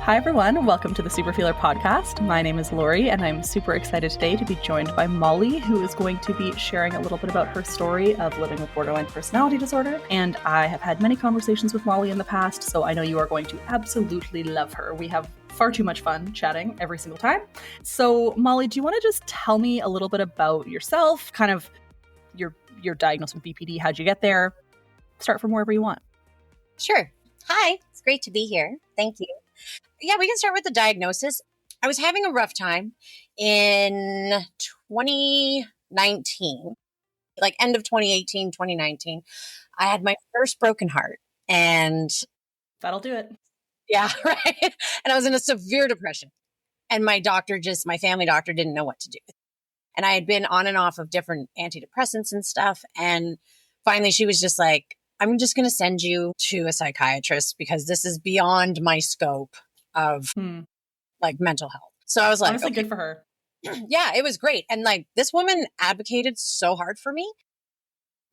Hi, everyone. Welcome to the Super Feeler podcast. My name is Lori, and I'm super excited today to be joined by Molly, who is going to be sharing a little bit about her story of living with borderline personality disorder. And I have had many conversations with Molly in the past, so I know you are going to absolutely love her. We have far too much fun chatting every single time. So, Molly, do you want to just tell me a little bit about yourself, kind of your diagnosis with BPD, how'd you get there? Start from wherever you want. Sure. Hi, it's great to be here. Thank you. Yeah, we can start with the diagnosis. I was having a rough time in 2019, like end of 2018, 2019. I had my first broken heart and That'll do it. yeah, right. And I was in a severe depression and my family doctor didn't know what to do. And I had been on and off of different antidepressants and stuff. And finally she was just like, I'm just going to send you to a psychiatrist because this is beyond my scope of like mental health. So I was like, honestly, okay. Good for her. Yeah, it was great. And like this woman advocated so hard for me.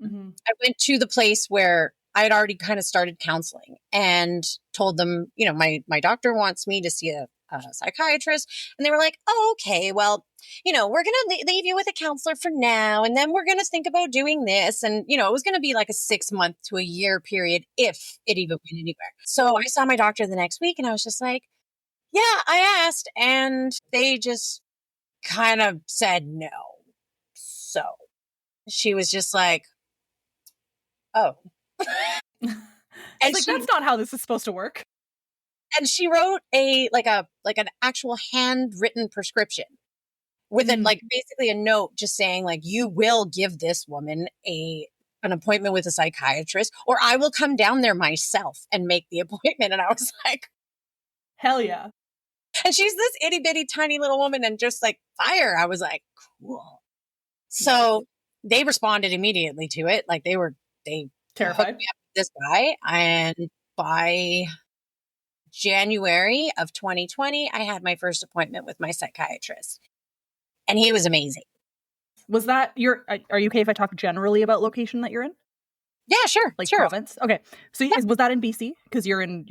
Mm-hmm. I went to the place where I had already kind of started counseling and told them, my doctor wants me to see a psychiatrist. And they were like, oh, okay, well, we're going to leave you with a counselor for now. And then we're going to think about doing this. And, it was going to be like a 6 month to a year period if it even went anywhere. So I saw my doctor the next week and I was just like, yeah, I asked. And they just kind of said no. So she was just like, oh. And like, that's not how this is supposed to work. And she wrote an actual handwritten prescription with it, like basically a note just saying like, you will give this woman an appointment with a psychiatrist or I will come down there myself and make the appointment. And I was like, hell yeah. And she's this itty bitty tiny little woman and just like fire. I was like, cool. So they responded immediately to it. Like they terrified hooked me up with this guy. And by January of 2020, I had my first appointment with my psychiatrist. And he was amazing. Was that are you okay if I talk generally about location that you're in? Yeah, sure. Like sure. province? Okay. So was that in BC? Because you're in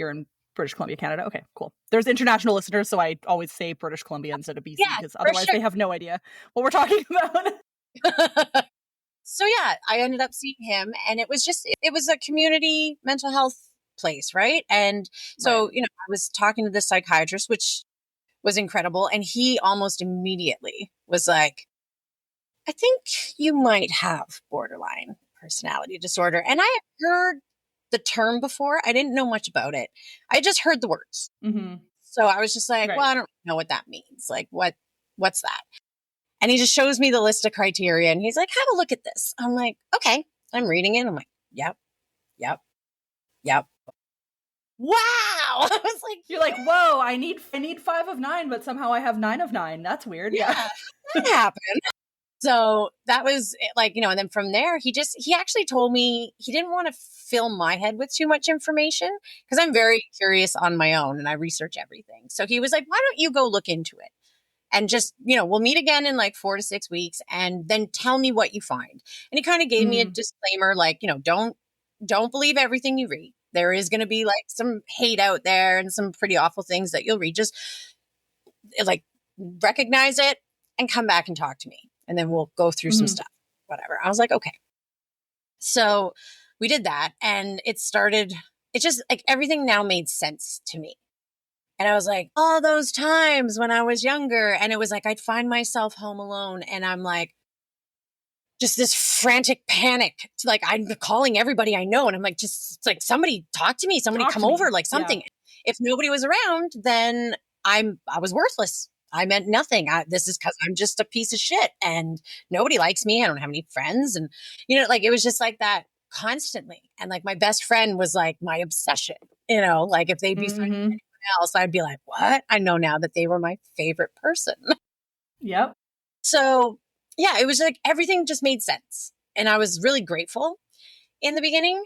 British Columbia, Canada. Okay, cool. There's international listeners, so I always say British Columbia instead of BC because otherwise they have no idea what we're talking about. So yeah, I ended up seeing him and it was a community mental health place, right? And so, I was talking to the psychiatrist, which was incredible. And he almost immediately was like, I think you might have borderline personality disorder. And I had heard the term before. I didn't know much about it. I just heard the words. Mm-hmm. So I was just like, well, I don't know what that means. Like, what's that? And he just shows me the list of criteria and he's like, have a look at this. I'm like, okay. I'm reading it. I'm like, yep. Wow. I was like, you're like, whoa, I need 5 of 9, but somehow I have 9 of 9. That's weird. Yeah. That happened. So that was like, and then from there, he actually told me he didn't want to fill my head with too much information because I'm very curious on my own and I research everything. So he was like, why don't you go look into it? And just, we'll meet again in like 4 to 6 weeks and then tell me what you find. And he kind of gave me a disclaimer, like, don't believe everything you read. There is going to be like some hate out there and some pretty awful things that you'll read. Just like recognize it and come back and talk to me. And then we'll go through some stuff, whatever. I was like, okay. So we did that and it just like everything now made sense to me. And I was like, all those times when I was younger, and it was like, I'd find myself home alone and I'm like, just this frantic panic. It's like, I'm calling everybody I know. And I'm like, it's like, somebody talk to me, somebody come over, like something. Yeah. If nobody was around, then I was worthless. I meant nothing. This is because I'm just a piece of shit and nobody likes me. I don't have any friends. And, like, it was just like that constantly. And like my best friend was like my obsession, like if they'd be friends with anyone else, I'd be like, what? I know now that they were my favorite person. Yep. So yeah, it was like everything just made sense. And I was really grateful in the beginning.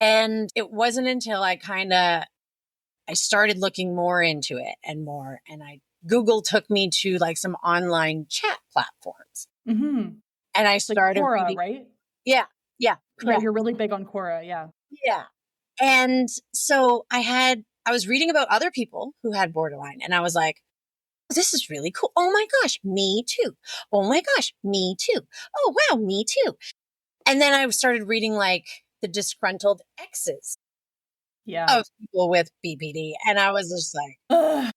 And it wasn't until I started looking more into it and more. And Google took me to like some online chat platforms. Mm-hmm. And I started like Quora, reading, right? Yeah. Yeah, you're really big on Quora. Yeah. Yeah. And so I was reading about other people who had borderline, and I was like, this is really cool. Oh my gosh, me too. Oh my gosh, me too. Oh wow, me too. And then I started reading like the disgruntled exes Yeah. of people with BPD. And I was just like, Ugh.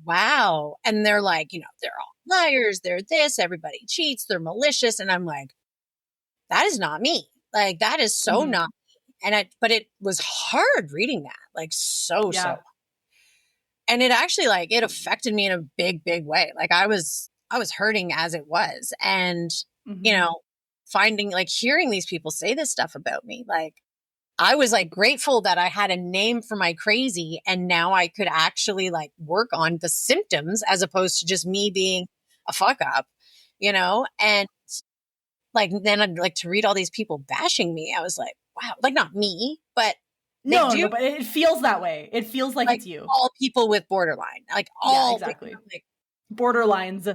wow. And they're like, they're all liars. They're this, everybody cheats. They're malicious. And I'm like, that is not me. Like, that is so Mhm. not me. But it was hard reading that, like so. Yeah. And it actually like, it affected me in a big, big way. Like I was hurting as it was. And, you Mhm. know, finding like hearing these people say this stuff about me, like, I was like grateful that I had a name for my crazy and now I could actually like work on the symptoms as opposed to just me being a fuck up, And like then I'd like to read all these people bashing me. I was like, wow, like not me, but they No, do, but it feels that way. It feels like like it's you. all people with borderline, like Yeah, all people, exactly. like Borderlines yeah,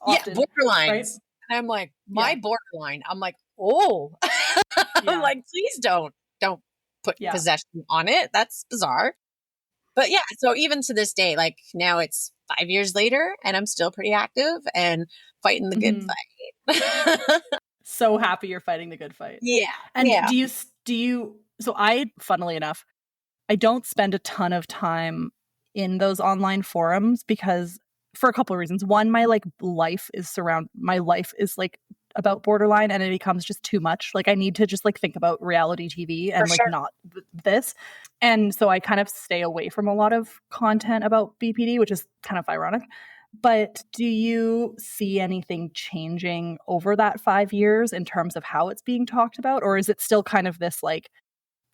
often, right? borderlines. And I'm like, Yeah. my borderline. I'm like, oh, I'm Yeah. like, please don't put Yeah. possession on it. That's bizarre. But yeah, so even to this day, like now it's 5 years later and I'm still pretty active and fighting the good Mhm. fight. So happy you're fighting the good fight. Yeah. And Yeah. so I, funnily enough, I don't spend a ton of time in those online forums because for a couple of reasons. One, my life is like about borderline and it becomes just too much. Like I need to just like think about reality TV For and like sure. not this. And so I kind of stay away from a lot of content about BPD, which is kind of ironic. But do you see anything changing over that 5 years in terms of how it's being talked about? Or is it still kind of this like,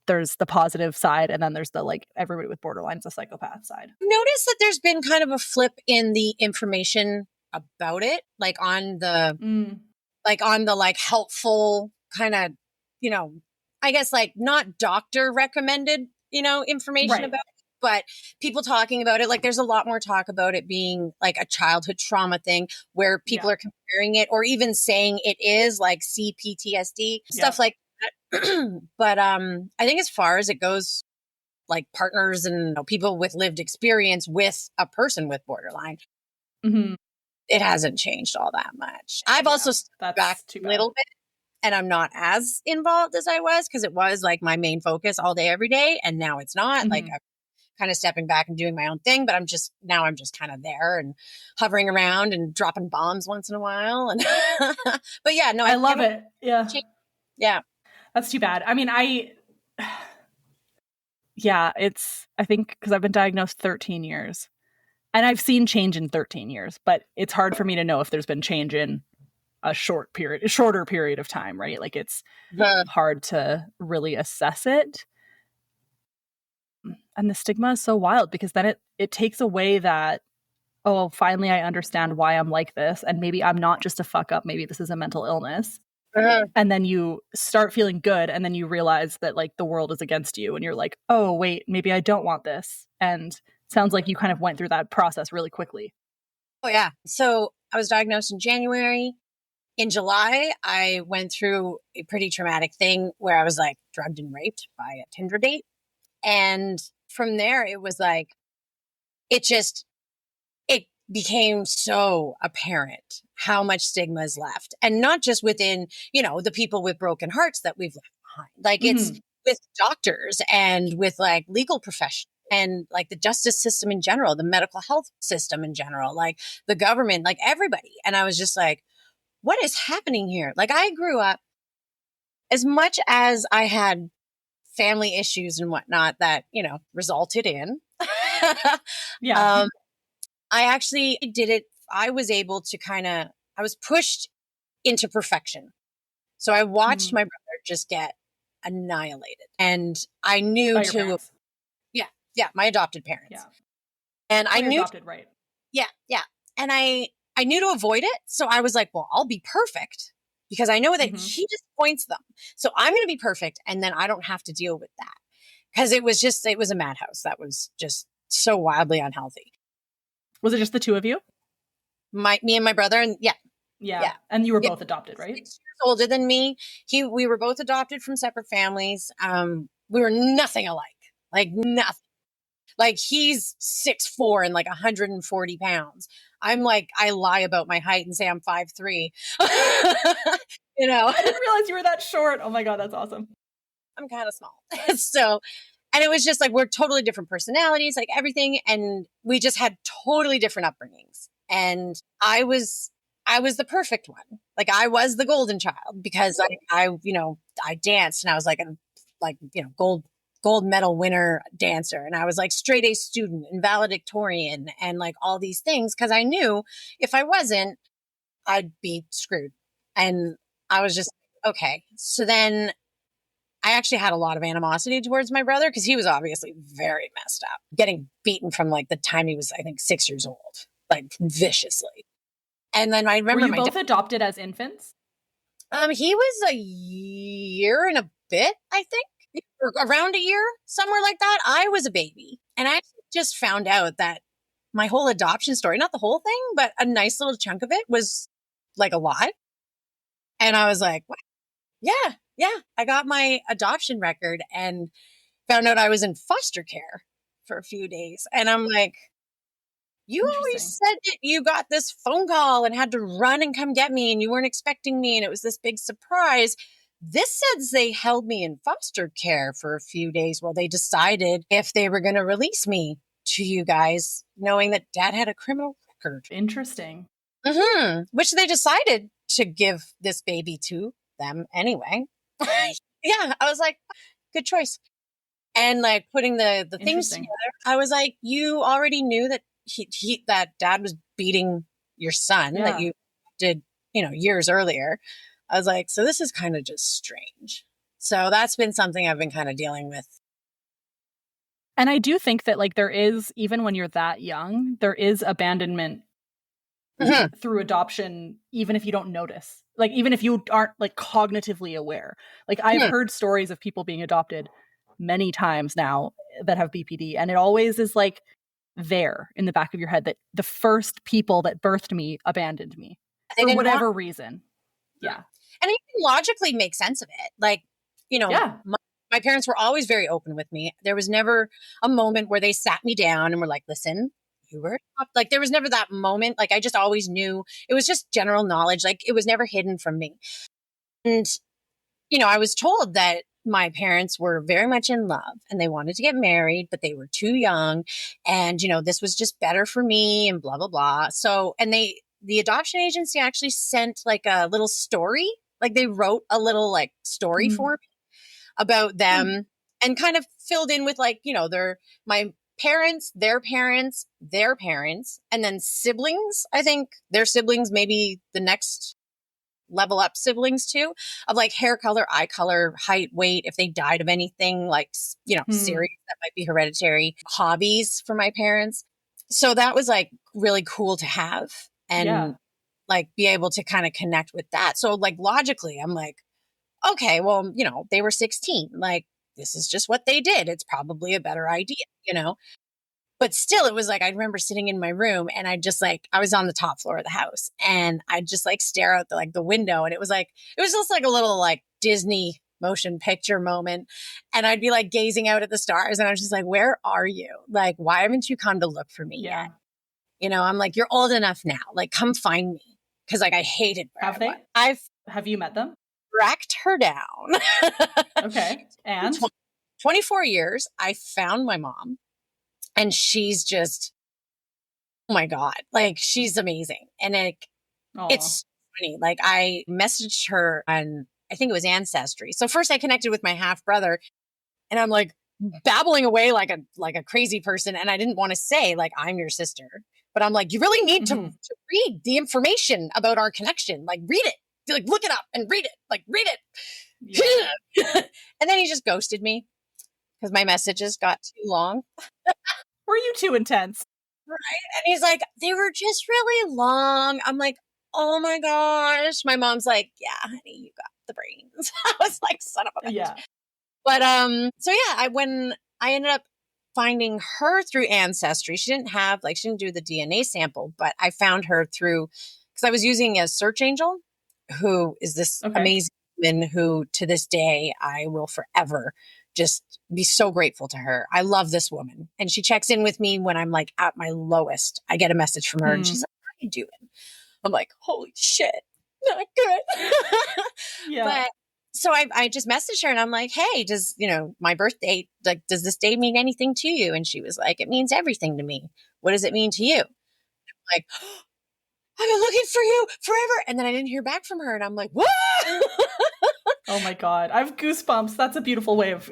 there's the positive side and then there's the like everybody with borderline is a psychopath side? Notice that there's been kind of a flip in the information about it, Mm, like on the like helpful kind of, you know, I guess like not doctor recommended, information right. about it, but people talking about it. Like there's a lot more talk about it being like a childhood trauma thing where people Yeah. are comparing it or even saying it is like CPTSD, Yeah. stuff like that. But I think as far as it goes, like partners and people with lived experience with a person with borderline, Hmm. it hasn't changed all that much. I've Yeah. also stepped back That's too a bad. little bit and I'm not as involved as I was because it was like my main focus all day, every day. And now it's not. Like Hmm. I'm kind of stepping back and doing my own thing, but I'm just kind of there and hovering around and dropping bombs once in a while. And but yeah, no, I I love haven't it. Yeah. changed. Yeah, That's too bad. I mean, yeah, I think because I've been diagnosed 13 years and I've seen change in 13 years, but it's hard for me to know if there's been change in a shorter period of time, right? Like it's the, hard to really assess it. And the stigma is so wild because then it takes away that, oh, well, finally I understand why I'm like this and maybe I'm not just a fuck up, maybe this is a mental illness. uh, And then you start feeling good and then you realize that like the world is against you and you're like, oh wait, maybe I don't want this. And it sounds like you kind of went through that process really quickly. oh yeah. So I was diagnosed in January. In July, I went through a pretty traumatic thing where I was like drugged and raped by a Tinder date. And from there, it was like, it just, it became so apparent how much stigma is left. And not just within, the people with broken hearts that we've left behind. Like it's Mm-hmm. with doctors and with like legal professionals and like the justice system in general, the medical health system in general, like the government, like everybody. And I was just like, what is happening here? Like I grew up, as much as I had family issues and whatnot that, resulted in, Yeah. um, I actually did it. I was able to I was pushed into perfection. So I watched Mm. my brother just get annihilated. And I knew By your to, parents. yeah, yeah, my adopted Yeah. parents. And Oh, I you're knew, adopted, right. yeah, yeah. And I knew to avoid it. So I was like, well, I'll be perfect because I know that Mm-hmm. he disappoints them. So I'm going to be perfect. And then I don't have to deal with that because it was a madhouse. That was just so wildly unhealthy. Was it just the two of you? Me and my brother. And yeah, Yeah. yeah. And you were Yeah, both adopted, right? 6 years older than me. We were both adopted from separate families. We were nothing alike. Like nothing. Like he's 6'4" and like 140 pounds. I'm like, I lie about my height and say I'm 5'3". You know, I didn't realize you were that short. Oh my God, that's awesome. I'm kind of small. So, and it was just like, we're totally different personalities, like everything. And we just had totally different upbringings. And I was the perfect one. Like I was the golden child because I danced and I was like gold medal winner dancer. And I was like straight A student and valedictorian and like all these things. Cause I knew if I wasn't, I'd be screwed. And I was just, okay. So then I actually had a lot of animosity towards my brother because he was obviously very messed up, getting beaten from like the time he was, I think, 6 years old, like viciously. And then I Were remember you my dad, both adopted as infants? he was a year and a bit, I think, or around a year, somewhere like that. I was a baby. And I actually just found out that my whole adoption story, not the whole thing, but a nice little chunk of it was like a lie. And I was like, what? Yeah, yeah. I got my adoption record and found out I was in foster care for a few days. And I'm like, you always Interesting. said that you got this phone call and had to run and come get me and you weren't expecting me and it was this big surprise. This says they held me in foster care for a few days while they decided if they were going to release me to you guys, knowing that dad had a criminal record. Interesting. Which they decided to give this baby to them anyway. Yeah, I was like, good choice. And like putting the things together, I was like, you already knew that that dad was beating your son that you did, years earlier. I was like, so this is kind of just strange. So that's been something I've been kind of dealing with. And I do think that like there is, even when you're that young, there is abandonment through adoption, even if you don't notice, like even if you aren't like cognitively aware. Like I've heard stories of people being adopted many times now that have BPD, and it always is like there in the back of your head that the first people that birthed me abandoned me for whatever reason. Yeah. And you can logically make sense of it. Like, Yeah. my parents were always very open with me. There was never a moment where they sat me down and were like, listen, you were like, there was never that moment. Like, I just always knew it was just general knowledge. Like, it was never hidden from me. And, I was told that my parents were very much in love and they wanted to get married, but they were too young. And, this was just better for me and blah, blah, blah. So, and the adoption agency actually sent like a little story. Like they wrote a little like story for me about them and kind of filled in with like, my parents, their parents, their parents, and then siblings. I think their siblings, maybe the next level up siblings too, of like hair color, eye color, height, weight, if they died of anything like, serious that might be hereditary, hobbies for my parents. So that was like really cool to have and like be able to kind of connect with that. So like logically, I'm like, okay, well, they were 16. Like, this is just what they did. It's probably a better idea. But still, it was like, I remember sitting in my room and I was on the top floor of the house and I'd just like stare out the window. And it was just like a little like Disney motion picture moment. And I'd be like gazing out at the stars and I was just like, where are you? Like, why haven't you come to look for me yet? I'm like, you're old enough now. Like, come find me. Cause like, I hated where Have they? Have you met them? Tracked her down. Okay. And 24 years, I found my mom and she's just, oh my God, like she's amazing. And it's funny. Like I messaged her on, I think it was Ancestry. So first I connected with my half brother and I'm like babbling away like a crazy person. And I didn't want to say like, I'm your sister, but I'm like, you really need to read the information about our connection. Like read it. Like look it up and read it. Like read it. Yeah. And then he just ghosted me because my messages got too long. Were you too intense? Right. And he's like, they were just really long. I'm like, oh my gosh. My mom's like, yeah, honey, you got the brains. I was like, son of a bitch. Yeah. But so yeah, when I ended up finding her through Ancestry, she didn't do the DNA sample, but I found her through because I was using a search angel who is this amazing woman who to this day I will forever just be so grateful to her. I love this woman. And she checks in with me when I'm like at my lowest. I get a message from her and she's like, how are you doing? I'm like, holy shit, not good. Yeah. But so I just messaged her and I'm like, hey, does, my birthday, like, does this day mean anything to you? And she was like, it means everything to me. What does it mean to you? Like, I've been looking for you forever. And then I didn't hear back from her. And I'm like, what? Oh my God. I have goosebumps. That's a beautiful way of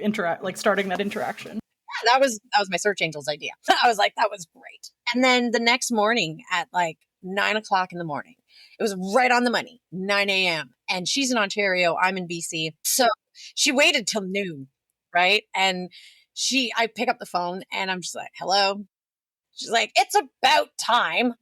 starting that interaction. That was my search angel's idea. I was like, that was great. And then the next morning at like 9 o'clock in the morning, it was right on the money, 9 a.m. And she's in Ontario. I'm in BC. So she waited till noon. Right. And I pick up the phone and I'm just like, hello. She's like, it's about time.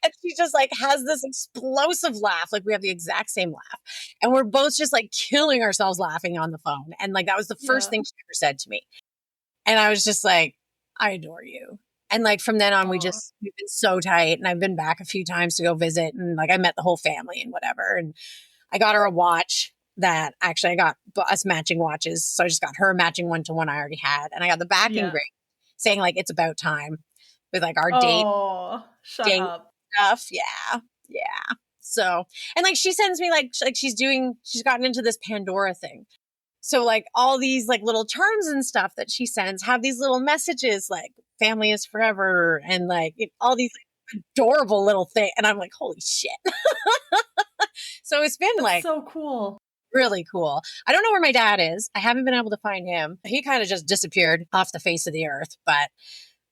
And she just like has this explosive laugh. Like we have the exact same laugh. And we're both just like killing ourselves laughing on the phone. And like, that was the first thing she ever said to me. And I was just like, I adore you. And like, from then on, we've been so tight, and I've been back a few times to go visit. And like, I met the whole family and whatever. And I got her a watch that actually I got us matching watches. So I just got her a matching one to one I already had. And I got the back engraved saying like, it's about time, with like our date up stuff. Yeah. Yeah. So, and like, she sends me like she's gotten into this Pandora thing. So like all these like little charms and stuff that she sends have these little messages like family is forever and like all these like, adorable little things. And I'm like, holy shit. So it's been like so cool. Really cool. I don't know where my dad is. I haven't been able to find him. He kind of just disappeared off the face of the earth, but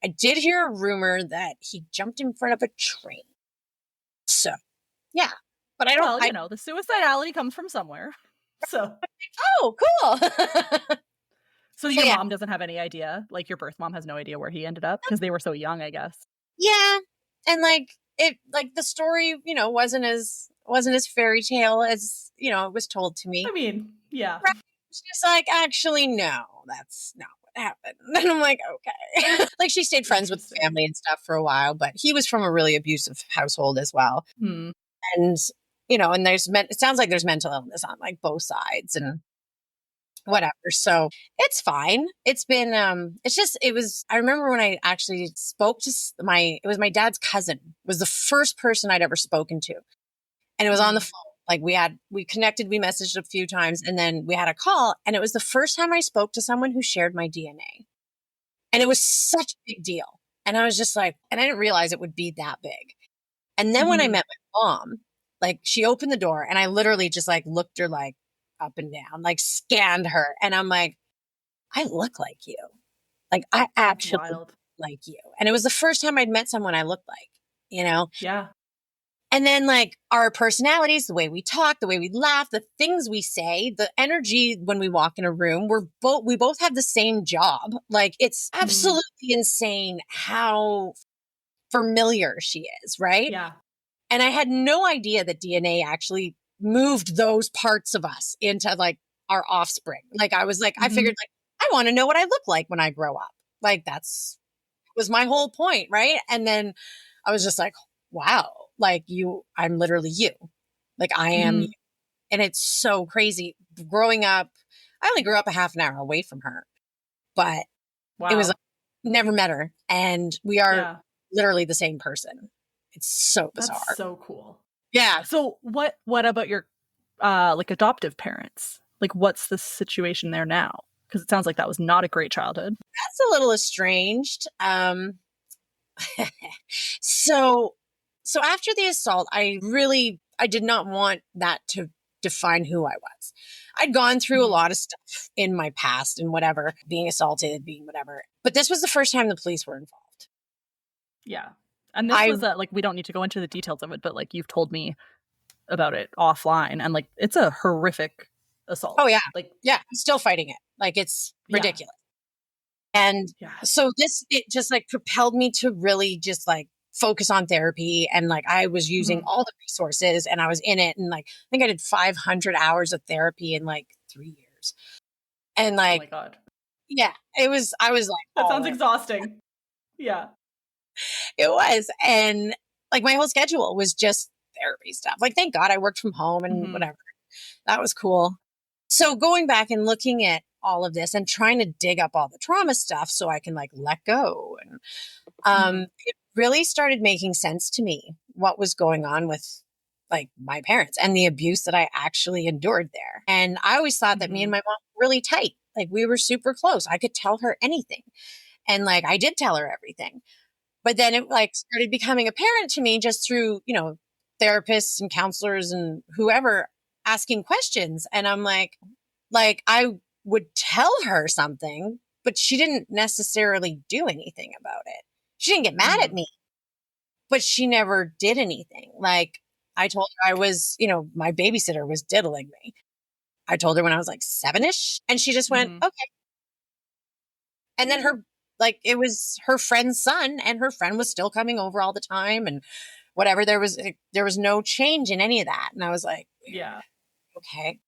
I did hear a rumor that he jumped in front of a train. So, yeah. But I don't... Well, the suicidality comes from somewhere. So... Oh, cool. So your mom doesn't have any idea? Like, your birth mom has no idea where he ended up? Because they were so young, I guess. Yeah. And, the story, wasn't as fairy tale as, it was told to me. I mean, yeah. She's like, actually, no, that's not what happened. And I'm like, okay. Like, she stayed friends with the family and stuff for a while, but he was from a really abusive household as well. And, and it sounds like there's mental illness on like both sides and whatever. So it's fine. It's been, I remember when I actually spoke to it was my dad's cousin, was the first person I'd ever spoken to. And it was on the phone. Like we connected, we messaged a few times, and then we had a call. And it was the first time I spoke to someone who shared my DNA. And it was such a big deal. And I was just like, and I didn't realize it would be that big. And then when I met my mom, like she opened the door and I literally just like looked her like up and down, like scanned her. And I'm like, I look like you. Like I actually look like you. And it was the first time I'd met someone I looked like, Yeah. And then like our personalities, the way we talk, the way we laugh, the things we say, the energy when we walk in a room, we both have the same job. Like it's absolutely insane how familiar she is, right? Yeah. And I had no idea that DNA actually moved those parts of us into like our offspring. Like I was like, I figured like, I want to know what I look like when I grow up. Like was my whole point, right? And then I was just like, wow, like I'm literally you. Like I am you. And it's so crazy. Growing up, I only grew up a half an hour away from her, but it was like, never met her. And we are literally the same person. It's so bizarre. That's so cool. Yeah. So what about your like adoptive parents? Like what's the situation there now? Because it sounds like that was not a great childhood. That's a little estranged. So after the assault, I did not want that to define who I was. I'd gone through a lot of stuff in my past and whatever, being assaulted, being whatever. But this was the first time the police were involved. Yeah. And this was like, we don't need to go into the details of it, but like you've told me about it offline, and like it's a horrific assault. Oh yeah. Like, yeah, I'm still fighting it. Like it's ridiculous. And so it just like propelled me to really just like focus on therapy. And like, I was using all the resources and I was in it. And like, I think I did 500 hours of therapy in like 3 years. And like, oh my God. Yeah, I was like, that sounds exhausting. Yeah. It was. And like my whole schedule was just therapy stuff. Like, thank God I worked from home and whatever. That was cool. So going back and looking at all of this and trying to dig up all the trauma stuff so I can like let go. And it really started making sense to me what was going on with like my parents and the abuse that I actually endured there. And I always thought that me and my mom were really tight. Like we were super close. I could tell her anything. And like I did tell her everything. But then it like started becoming apparent to me just through, therapists and counselors and whoever asking questions. And I'm like I would tell her something, but she didn't necessarily do anything about it. She didn't get mad at me, but she never did anything. Like I told her I was, my babysitter was diddling me. I told her when I was like 7-ish and she just went, okay. And then it was her friend's son and her friend was still coming over all the time and whatever. There was no change in any of that. And I was like, yeah. Okay.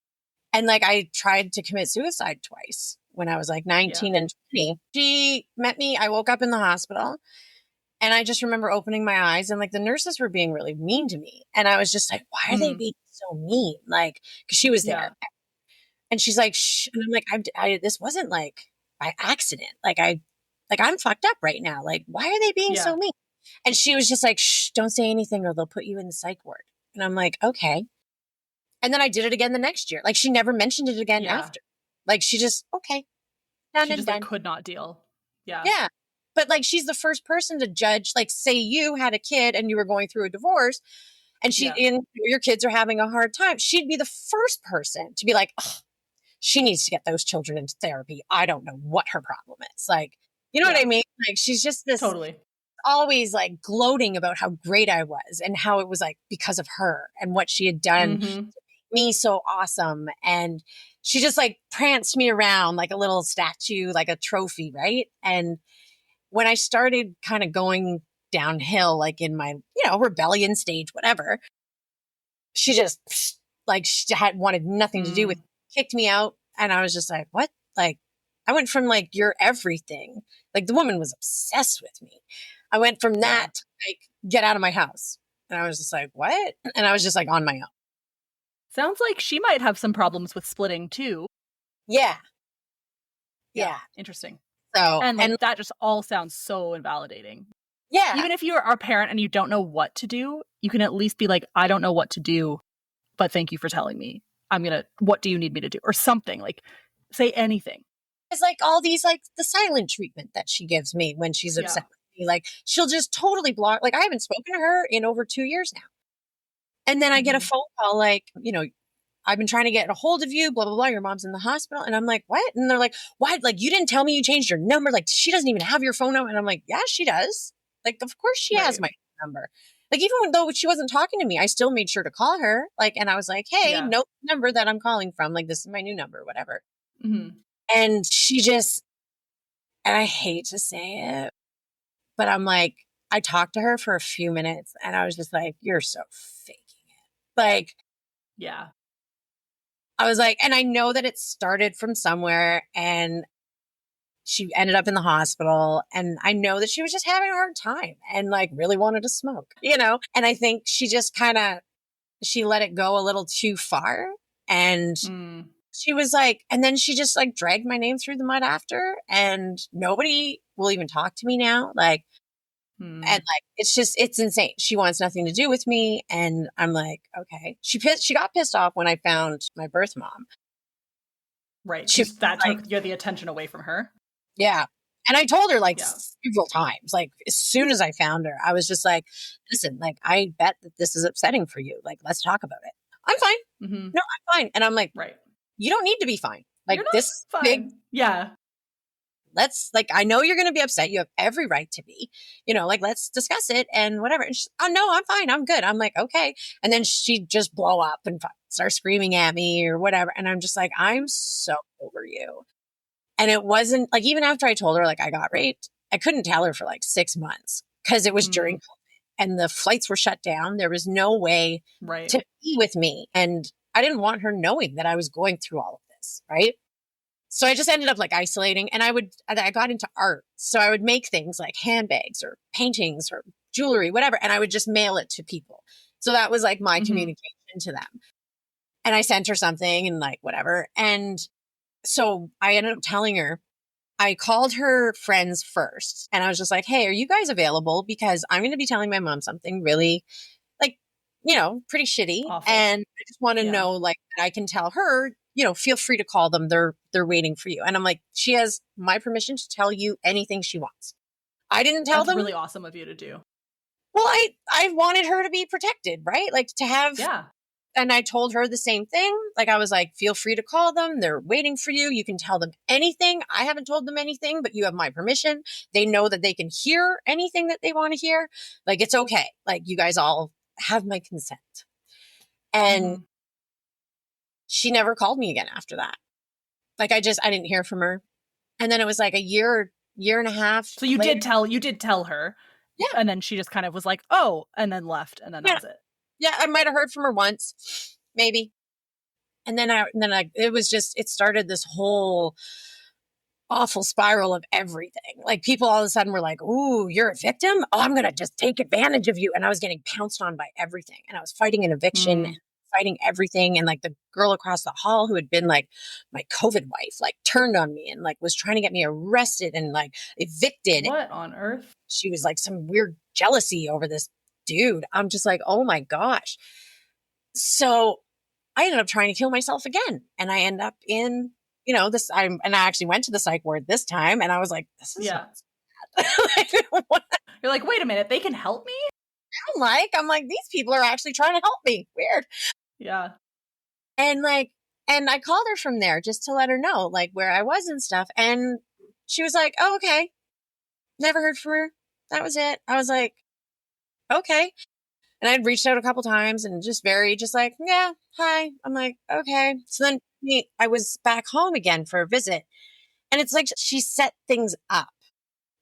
And like, I tried to commit suicide twice when I was like 19 and 20. She met me. I woke up in the hospital and I just remember opening my eyes and like the nurses were being really mean to me. And I was just like, why are they being so mean? Like, cause she was there and she's like, shh. And I'm like, this wasn't like by accident. I'm fucked up right now. Like, why are they being so mean? And she was just like, shh, don't say anything or they'll put you in the psych ward. And I'm like, okay. And then I did it again the next year. Like she never mentioned it again after. Like she just, okay. She just like, could not deal. Yeah. Yeah. But like, she's the first person to judge, like say you had a kid and you were going through a divorce and your kids are having a hard time. She'd be the first person to be like, oh, she needs to get those children into therapy. I don't know what her problem is. Like, you know what I mean? Like she's just this always like gloating about how great I was and how it was like because of her and what she had done to make me so awesome. And she just like pranced me around like a little statue, like a trophy. Right. And when I started kind of going downhill, like in my, rebellion stage, whatever, she just like she had wanted nothing to do with, kicked me out. And I was just like, what? Like, I went from like, you're everything. Like the woman was obsessed with me. I went from that to like, get out of my house. And I was just like, what? And I was just like on my own. Sounds like she might have some problems with splitting too. Yeah. Interesting. So, and that just all sounds so invalidating. Yeah. Even if you're our parent and you don't know what to do, you can at least be like, I don't know what to do, but thank you for telling me. What do you need me to do? Or something, like say anything. It's like all these, like the silent treatment that she gives me when she's upset with me. Like she'll just totally block. Like I haven't spoken to her in over 2 years now. And then I get a phone call like, I've been trying to get a hold of you, blah, blah, blah. Your mom's in the hospital. And I'm like, what? And they're like, what? Like, you didn't tell me you changed your number. Like, she doesn't even have your phone number. And I'm like, yeah, she does. Like, of course she has my number. Like, even though she wasn't talking to me, I still made sure to call her. Like, and I was like, hey, note the number that I'm calling from. Like, this is my new number, whatever. And she just, and I hate to say it, but I'm like, I talked to her for a few minutes and I was just like, you're so faking it. Like, yeah. I was like, and I know that it started from somewhere and she ended up in the hospital. And I know that she was just having a hard time and like really wanted to smoke, And I think she just she let it go a little too far. And she was like, and then she just like dragged my name through the mud after. And nobody will even talk to me now. Like, and like, it's insane. She wants nothing to do with me. And I'm like, okay. She got pissed off when I found my birth mom. Right. That took the attention away from her. Yeah. And I told her like several times, like as soon as I found her, I was just like, listen, like, I bet that this is upsetting for you. Like, let's talk about it. I'm fine. No, I'm fine. And I'm like, right. You don't need to be fine. Like this fine. Big. Yeah. Let's like, I know you're going to be upset. You have every right to be, like, let's discuss it and whatever. And she's, oh no, I'm fine. I'm good. I'm like, okay. And then she'd just blow up and start screaming at me or whatever. And I'm just like, I'm so over you. And it wasn't like, even after I told her, like, I got raped, I couldn't tell her for like 6 months because it was during COVID and the flights were shut down. There was no way to be with me. And I didn't want her knowing that I was going through all of this. Right. So I just ended up like isolating and I got into art. So I would make things like handbags or paintings or jewelry, whatever. And I would just mail it to people. So that was like my communication to them. And I sent her something and like whatever. And so I ended up telling her, I called her friends first and I was just like, hey, are you guys available? Because I'm going to be telling my mom something really like, pretty shitty. Awful. And I just want to Yeah. know, like, I can tell her, feel free to call them. They're waiting for you. And I'm like, she has my permission to tell you anything she wants. I didn't tell That's them. really awesome of you to do. Well, I wanted her to be protected, right? Like to have, Yeah. and I told her the same thing. Like I was like, feel free to call them. They're waiting for you. You can tell them anything. I haven't told them anything, but you have my permission. They know that they can hear anything that they want to hear. Like it's okay. Like you guys all have my consent. And she never called me again after that. Like I didn't hear from her. And then it was like a year and a half. So you later. did tell her. Yeah. And then she just kind of was like, oh, and then left. And then that was it. Yeah. I might've heard from her once, maybe. And then it started this whole awful spiral of everything. Like people all of a sudden were like, ooh, you're a victim? Oh, I'm going to just take advantage of you. And I was getting pounced on by everything. And I was fighting an eviction, fighting everything. And like the girl across the hall who had been like my COVID wife, like turned on me and like was trying to get me arrested and like evicted. What on earth? She was like some weird jealousy over this dude. I'm just like, oh my gosh. So I ended up trying to kill myself again. And I end up in, and I actually went to the psych ward this time and I was like, this is not sad. You're like, wait a minute, they can help me? I'm like, these people are actually trying to help me. Weird. Yeah. And I called her from there just to let her know like where I was and stuff. And she was like, oh, okay. Never heard from her. That was it. I was like, okay. And I'd reached out a couple times and just like, yeah, hi. I'm like, okay. So then I was back home again for a visit. And it's like she set things up.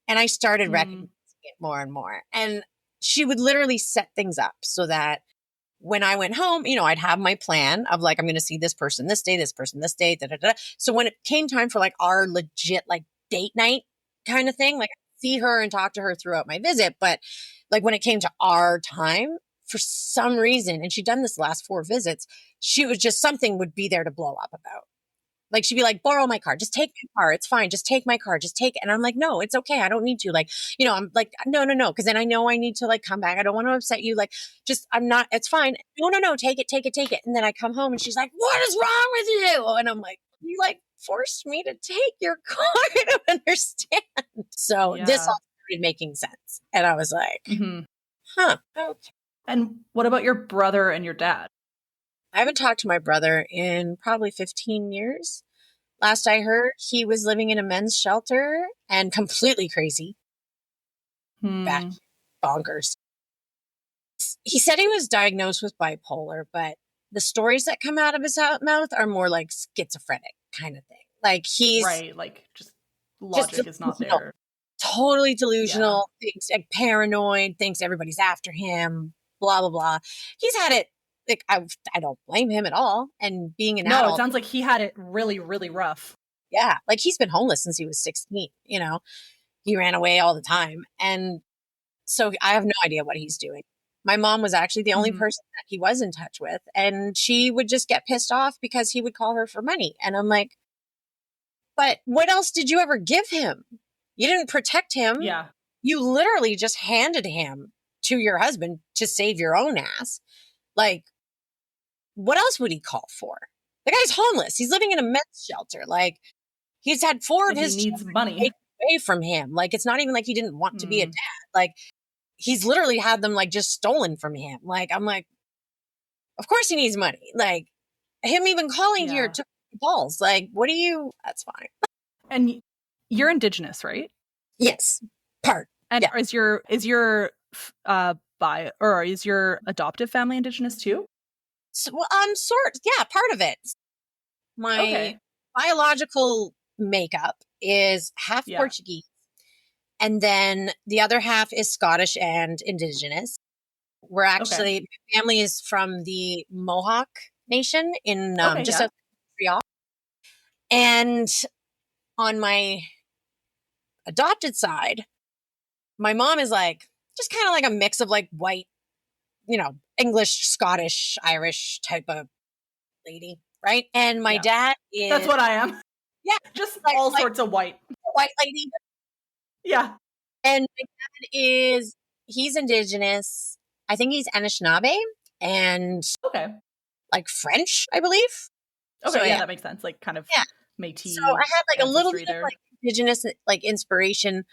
And I started recognizing it more and more. And she would literally set things up so that when I went home, I'd have my plan of like, I'm going to see this person this day, this person this day, da, da, da. So when it came time for like our legit like date night kind of thing, like I'd see her and talk to her throughout my visit. But like when it came to our time, for some reason, and she'd done this last 4 visits, she was just something would be there to blow up about. Like she'd be like, borrow my car, just take my car. It's fine. Just take my car. Just take it. And I'm like, no, it's okay. I don't need to. Like, I'm like, no. Cause then I know I need to like come back. I don't want to upset you. Like, it's fine. No. Take it. And then I come home and she's like, what is wrong with you? And I'm like, you like forced me to take your car. I don't understand. So this all started making sense. And I was like, huh. Okay. And what about your brother and your dad? I haven't talked to my brother in probably 15 years. Last I heard, he was living in a men's shelter and completely crazy. Back bonkers. He said he was diagnosed with bipolar, but the stories that come out of his mouth are more like schizophrenic kind of thing. Like he's right, like just logic is not there. Totally delusional, thinks like paranoid, thinks everybody's after him, blah, blah, blah. He's had it. Like I don't blame him at all. And being an adult, it sounds like he had it really, really rough. Yeah, like he's been homeless since he was 16. He ran away all the time, and so I have no idea what he's doing. My mom was actually the only person that he was in touch with, and she would just get pissed off because he would call her for money, and I'm like, but what else did you ever give him? You didn't protect him. Yeah, you literally just handed him to your husband to save your own ass. Like, what else would he call for? The guy's homeless. He's living in a men's shelter. Like, he's had 4 of his needs money taken away from him. Like, it's not even like he didn't want to be a dad. Like, he's literally had them like just stolen from him. Like, I'm like, of course he needs money. Like, him even calling here took balls. Like, what do you? That's fine. And you're Indigenous, right? Yes, part. And is your is your adoptive family Indigenous too? So, part of it. My biological makeup is half Portuguese, and then the other half is Scottish and Indigenous. We're actually, my family is from the Mohawk Nation in just outside Montreal. And on my adopted side, my mom is like, just kind of like a mix of like white, English, Scottish, Irish type of lady, right? And my Yeah. dad That's is, what I am. yeah, Just like all like sorts of white. a white lady. Yeah. And my dad is, he's Indigenous. I think he's Anishinaabe and Okay. like French, I believe. So Okay. Yeah, yeah, that makes sense. Like kind of yeah. So I Métis had like a little bit ancestry of there. like Indigenous like inspiration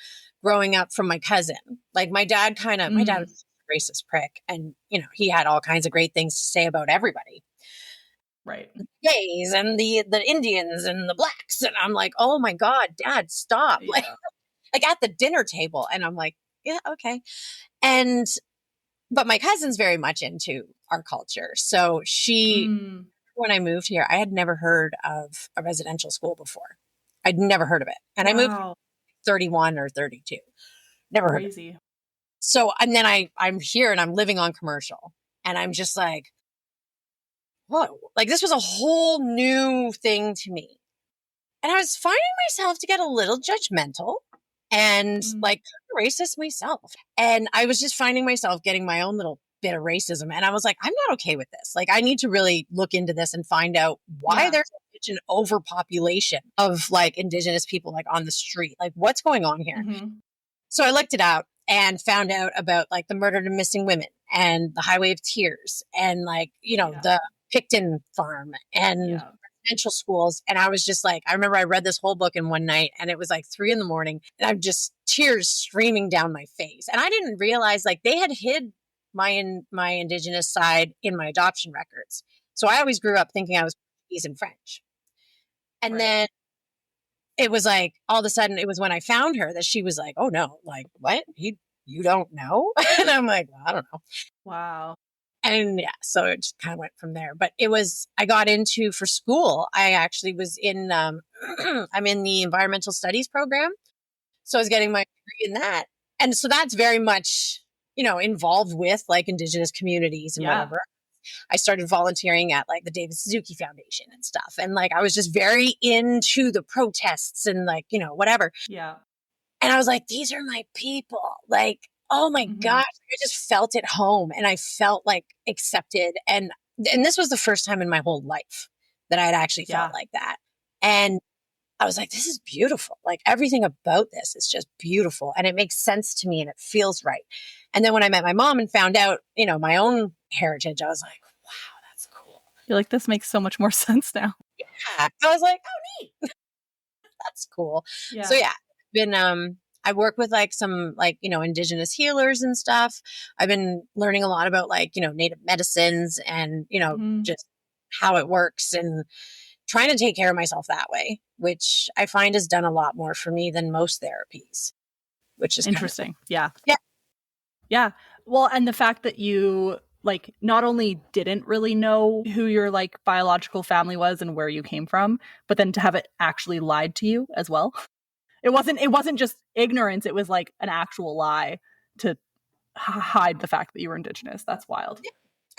growing up from my cousin. Like my dad my dad Mm, was a racist prick, and he had all kinds of great things to say about everybody, right. gays and the Indians and the blacks, and I'm like, oh my god, Dad, stop! Yeah. Like at the dinner table, and I'm like, yeah, okay. And but my cousin's very much into our culture, so Mm, when I moved here, I had never heard of a residential school before. I'd never heard of it, and I moved wow. 31 or 32. Never heard of it. Crazy. So, and then I'm here and I'm living on commercial, and I'm just like, whoa, like this was a whole new thing to me. And I was finding myself to get a little judgmental and Mm, like racist myself. And I was just finding myself getting my own little bit of racism. And I was like, I'm not okay with this. Like, I need to really look into this and find out why yeah. there's such an overpopulation of like Indigenous people like on the street. Like, what's going on here? Hmm. So I looked it up and found out about like the murdered and missing women and the Highway of Tears and like, Yeah. the Picton farm and Yeah. residential schools. And I was just like, I remember I read this whole book in one night and it was like 3 a.m. and I'm just tears streaming down my face. And I didn't realize like they had hid my Indigenous side in my adoption records. So I always grew up thinking I was Portuguese and French. And Right. then it was like all of a sudden it was when I found her that she was like, "Oh no, like what? You don't know?" And I'm like, well, "I don't know." Wow. And yeah, so it just kind of went from there. But it was I got into for school. I actually was in I'm in the environmental studies program. So I was getting my degree in that. And so that's very much, involved with like indigenous communities and Yeah. whatever. I started volunteering at like the David Suzuki Foundation and stuff. And like I was just very into the protests and like, whatever. Yeah. And I was like, these are my people. Like, oh my Hmm. gosh, I just felt at home and I felt like accepted. And this was the first time in my whole life that I had actually felt Yeah. like that. And I was like, this is beautiful. Like everything about this is just beautiful and it makes sense to me and it feels right. And then when I met my mom and found out, my own heritage, I was like, wow, that's cool. You're like, this makes so much more sense now. Yeah. I was like, oh, neat. That's cool. So Yeah. yeah, been I work with like some like, indigenous healers and stuff. I've been learning a lot about like, native medicines and, Hmm. just how it works and trying to take care of myself that way, which I find has done a lot more for me than most therapies, which is kind of cool. Interesting. Yeah. Yeah. Yeah. Well, and the fact that you like not only didn't really know who your like biological family was and where you came from, but then to have it actually lied to you as well. It wasn't just ignorance, it was like an actual lie to hide the fact that you were indigenous. That's wild. Yeah.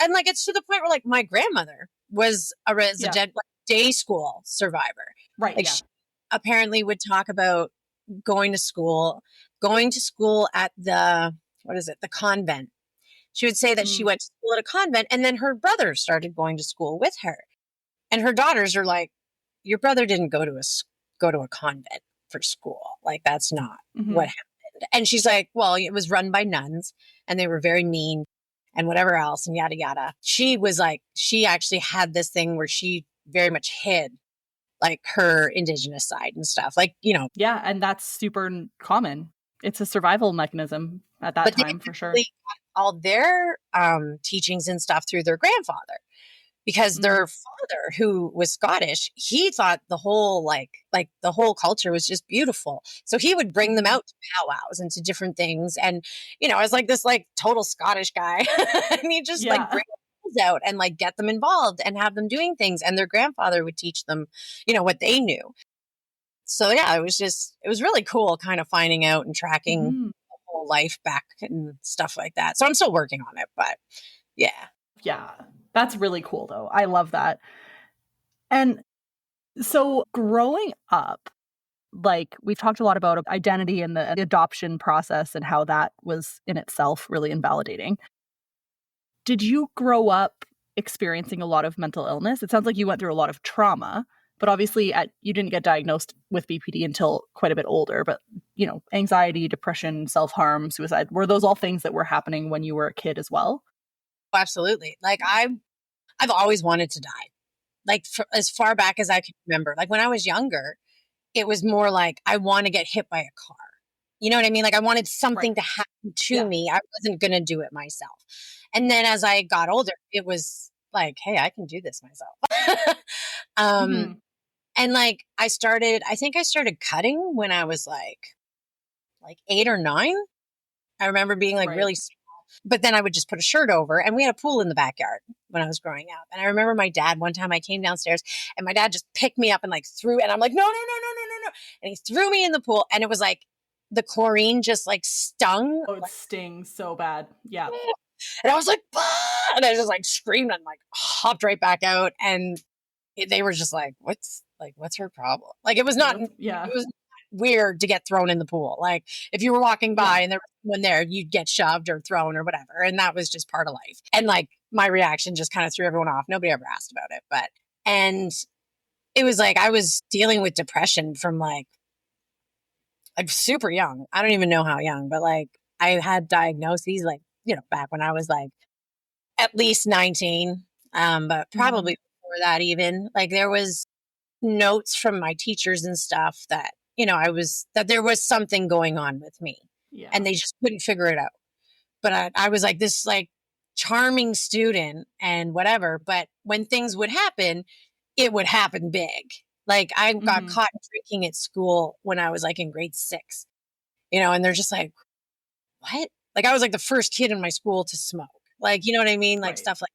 And like it's to the point where like my grandmother was a Yeah. resident like, day school survivor. Right, Like yeah. she apparently would talk about going to school, going to school at the what is it, the convent. She would say that she Mm, went to school at a convent and then her brother started going to school with her. And her daughters are like, your brother didn't go to a convent for school. Like that's not what mhm. happened. And she's like, well, it was run by nuns and they were very mean and whatever else and yada yada. She was like, she actually had this thing where she very much hid like her indigenous side and stuff. Like, Yeah, and that's super common. It's a survival mechanism at that but they time for sure. actually got all their teachings and stuff through their grandfather because Mm, their father who was Scottish, he thought the whole like the whole culture was just beautiful. So he would bring them mhm. out to powwows and to different things. And, I was like this like total Scottish guy. And he just like Yeah. bring them out and like get them involved and have them doing things. And their grandfather would teach them, what they knew. So yeah, it was really cool kind of finding out and tracking Mhm. the whole life back and stuff like that. So I'm still working on it, but yeah. Yeah. That's really cool though. I love that. And so growing up, like we've talked a lot about identity and the adoption process and how that was in itself really invalidating. Did you grow up experiencing a lot of mental illness. It sounds like you went through a lot of trauma, but obviously you didn't get diagnosed with BPD until quite a bit older. But, anxiety, depression, self-harm, suicide, were those all things that were happening when you were a kid as well? Absolutely. Like I've always wanted to die. Like as far back as I can remember. Like when I was younger, it was more like I want to get hit by a car. You know what I mean? Like I wanted something Right. to happen to Yeah. me. I wasn't going to do it myself. And then as I got older, it was like, hey, I can do this myself. um, Mm-hmm. and like I think I started cutting when I was like 8 or 9. I remember being like Right. really small, but then I would just put a shirt over, and we had a pool in the backyard when I was growing up. And I remember my dad, one time I came downstairs and my dad just picked me up and like threw, and I'm like, no, no, no, no, no, no, no. And he threw me in the pool, and it was like the chlorine just like stung. Oh, it stings so bad. Yeah. And I was like, bah! And I just like screamed and like hopped right back out. And they were just like, what's her problem? Like it was not, it Yeah. was weird to get thrown in the pool. Like if you were walking by Yeah. and there was someone there, you'd get shoved or thrown or whatever. And that was just part of life. And like my reaction just kind of threw everyone off. Nobody ever asked about it. And it was like I was dealing with depression from like super young. I don't even know how young, but like I had diagnoses like, back when I was like at least 19, but Mm-hmm. probably before that even. Like there was notes from my teachers and stuff that, that there was something going on with me Yeah. and they just couldn't figure it out. But I was like this like charming student and whatever. But when things would happen, it would happen big. Like I got Mm-hmm. caught drinking at school when I was like in grade 6, and they're just like, what? Like I was like the first kid in my school to smoke. Like, you know what I mean? Like Right. stuff like,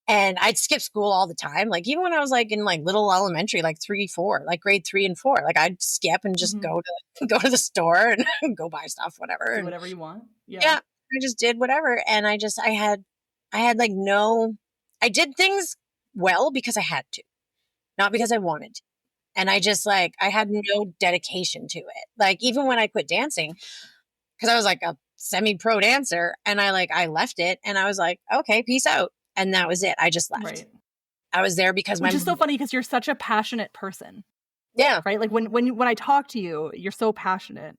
and I'd skip school all the time. Like even when I was like in like little elementary, like 3, 4, like grade 3 and 4, like I'd skip and just Mm-hmm. go to go to the store and go buy stuff, whatever. Do And whatever you want. Yeah. yeah, I just did whatever. And I had like no, I did things well because I had to, not because I wanted to. And I just like, I had no dedication to it. Like even when I quit dancing, because I was like a semi-pro dancer, and I left it and I was like, okay, peace out. And that was it. I just left. Right. I was there because Which is so funny because you're such a passionate person, yeah, right? Like when I talk to you, you're so passionate.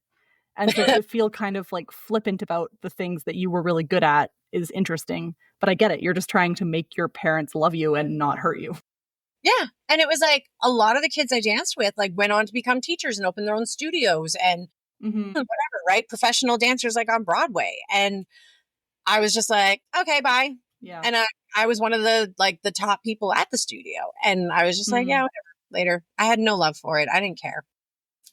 And so to feel kind of like flippant about the things that you were really good at is interesting. But I get it. You're just trying to make your parents love you and not hurt you. yeah. And it was like a lot of the kids I danced with like went on to become teachers and open their own studios and Mm-hmm. whatever, right? Professional dancers like on Broadway. And I was just like, okay, bye. Yeah. And I was one of the top people at the studio. And I was just like, Mm-hmm. yeah, whatever. Later. I had no love for it. I didn't care.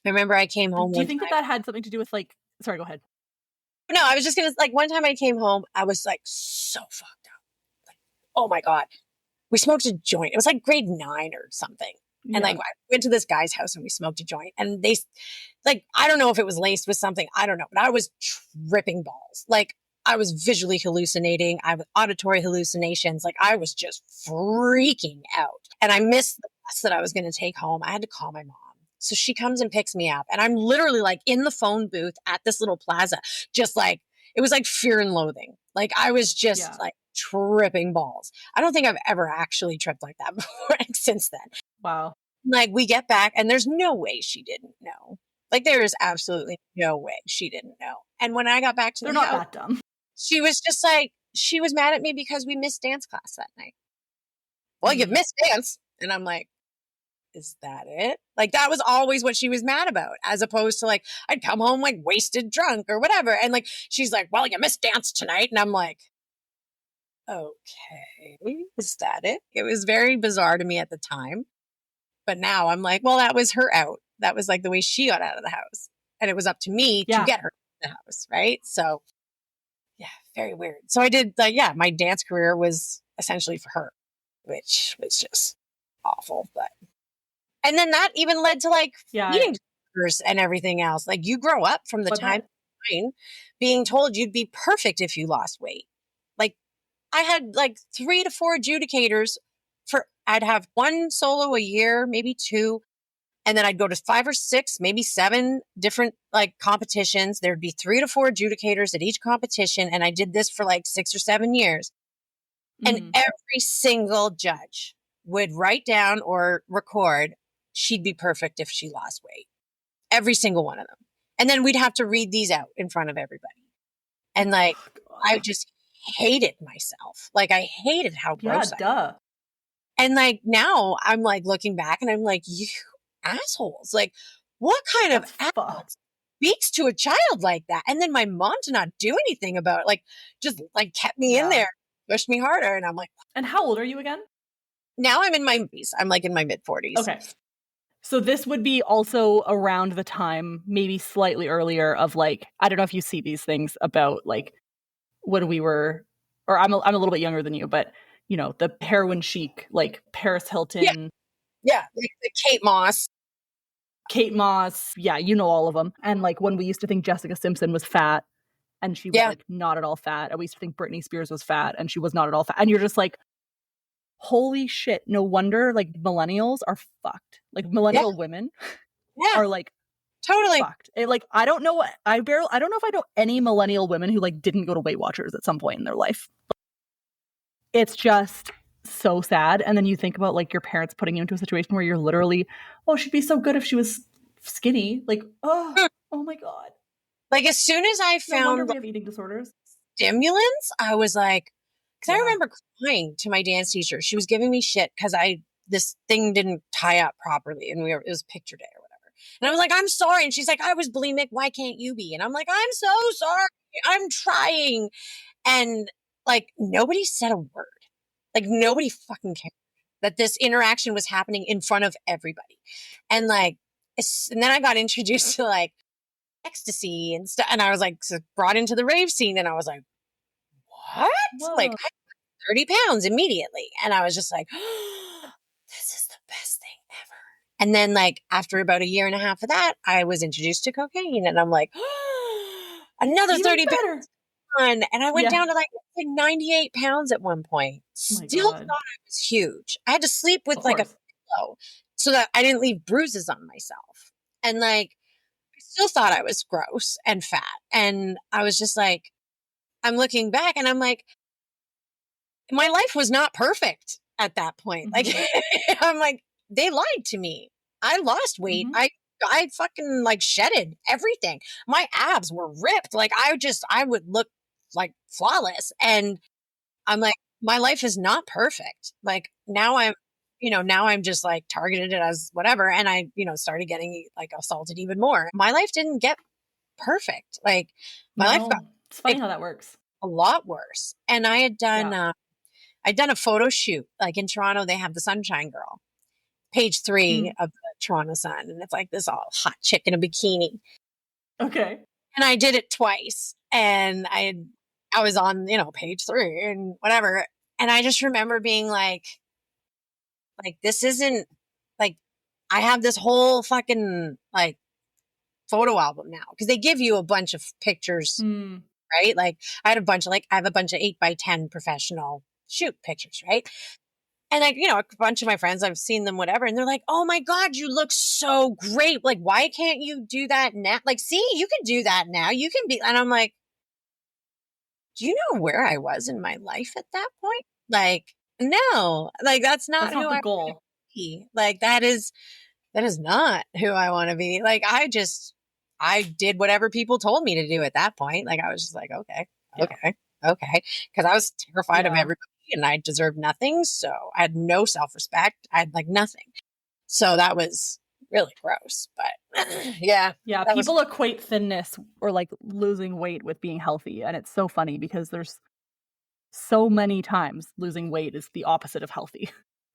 I remember I came home Do you one think time. that had something to do with like, sorry, go ahead. No, I was just gonna like one time I came home, I was like so fucked up. Like, oh my God. We smoked a joint. It was like grade 9 or something. And like Yeah. I went to this guy's house and we smoked a joint. And they like, I don't know if it was laced with something. I don't know. But I was tripping balls. Like I was visually hallucinating. I was auditory hallucinations. Like I was just freaking out. And I missed the bus that I was going to take home. I had to call my mom. So she comes and picks me up. And I'm literally like in the phone booth at this little plaza, just like, it was like fear and loathing. Like I was just Yeah. like tripping balls. I don't think I've ever actually tripped like that before since then. Wow. Like we get back and there's no way she didn't know. Like there is absolutely no way she didn't know. And when I got back to They're the not house, that dumb. she was just like, she was mad at me because we missed dance class that night. Well, you've Mm-hmm. missed dance. And I'm like, is that it? Like that was always what she was mad about, as opposed to like, I'd come home like wasted drunk or whatever. And like, she's like, well, you missed dance tonight. And I'm like, okay, is that it? It was very bizarre to me at the time. But now I'm like, well, that was her out. That was like the way she got out of the house. And it was up to me to Yeah. get her out of the house. Right. So yeah, very weird. So I did like, yeah, my dance career was essentially for her, which was just awful. But, and then that even led to like Yeah. eating disorders and everything else. Like you grow up from the time being told you'd be perfect if you lost weight. Like I had like 3 to 4 adjudicators I'd have 1 solo a year, maybe 2. And then I'd go to 5 or 6, maybe 7 different like competitions. There'd be 3 to 4 adjudicators at each competition. And I did this for like 6 or 7 years. And Mm. every single judge would write down or record, she'd be perfect if she lost weight. Every single one of them. And then we'd have to read these out in front of everybody. And like, I just hated myself. Like, I hated how Yeah, gross I was. duh. And like, now I'm like looking back and I'm like, you assholes. Like, what kind That's of asshole fucked. speaks to a child like that? And then my mom to not do anything about it, like, just like kept me in Yeah. there, pushed me harder. And I'm like, And how old are you again? now I'm in my movies. I'm like in my mid 40s. Okay. So this would be also around the time, maybe slightly earlier, of like, I don't know if you see these things about like when we were, or I'm a little bit younger than you, but you know, the heroin chic, like Paris Hilton, Yeah. Like the Kate Moss. Kate Moss, yeah, you know all of them. And like when we used to think Jessica Simpson was fat and she was Yeah. like not at all fat, and we used to think Britney Spears was fat and she was not at all fat. And you're just like, holy shit, no wonder like millennials are fucked. Like millennial women Yeah. are like Totally. fucked. Like I don't know if I know any millennial women who like didn't go to Weight Watchers at some point in their life. It's just so sad. And then you think about like your parents putting you into a situation where you're literally, oh, she'd be so good if she was skinny. Like, oh my God. Like as soon as I No wonder found we have eating disorders. stimulants, I was like, because I Yeah. remember crying to my dance teacher. She was giving me shit because this thing didn't tie up properly, and it was picture day or whatever. And I was like, I'm sorry. And she's like, I was bulimic. Why can't you be? And I'm like, I'm so sorry. I'm trying. And like nobody said a word. Like nobody fucking cared that this interaction was happening in front of everybody. And like, and then I got introduced to like ecstasy and stuff. And I was like brought into the rave scene, and I was like, what? Whoa. Like I 30 pounds immediately. And I was just like, oh, this is the best thing ever. And then like after about a year and a half of that, I was introduced to cocaine, and I'm like, oh, another Even 30 better. pounds. And I went down to like 98 pounds at one point. Still thought I was huge. I had to sleep with like a pillow so that I didn't leave bruises on myself. And like, I still thought I was gross and fat. And I was just like, I'm looking back and I'm like, my life was not perfect at that point. Like, I'm like, they lied to me. I lost weight. I fucking like shedded everything. My abs were ripped. Like I would look like flawless. And I'm like, my life is not perfect. Like now I'm just like targeted as whatever. And I, started getting like assaulted even more. My life didn't get perfect. Like my life got it's funny how that works. a lot worse. And I had done, I'd done a photo shoot. Like in Toronto, they have the Sunshine Girl, page 3 of the Toronto Sun. And it's like this all hot chick in a bikini. Okay. And I did it twice. And I was on, page 3 and whatever. And I just remember being like, this isn't like, I have this whole fucking like photo album now. Cause they give you a bunch of pictures, right? Like I have a bunch of 8x10 professional shoot pictures, right? And like, a bunch of my friends, I've seen them, whatever. And they're like, oh my God, you look so great. Like, why can't you do that now? Like, see, you can do that now. You can be, and I'm like, do you know where I was in my life at that point? Like, no, like, that's not who the goal. Want to be. Like, that is not who I want to be. Like, I did whatever people told me to do at that point. Like, I was just like, okay. Cause I was terrified of everybody and I deserved nothing. So I had no self-respect. I had like nothing. So that was really gross, but yeah. Yeah. People equate thinness or like losing weight with being healthy. And it's so funny because there's so many times losing weight is the opposite of healthy.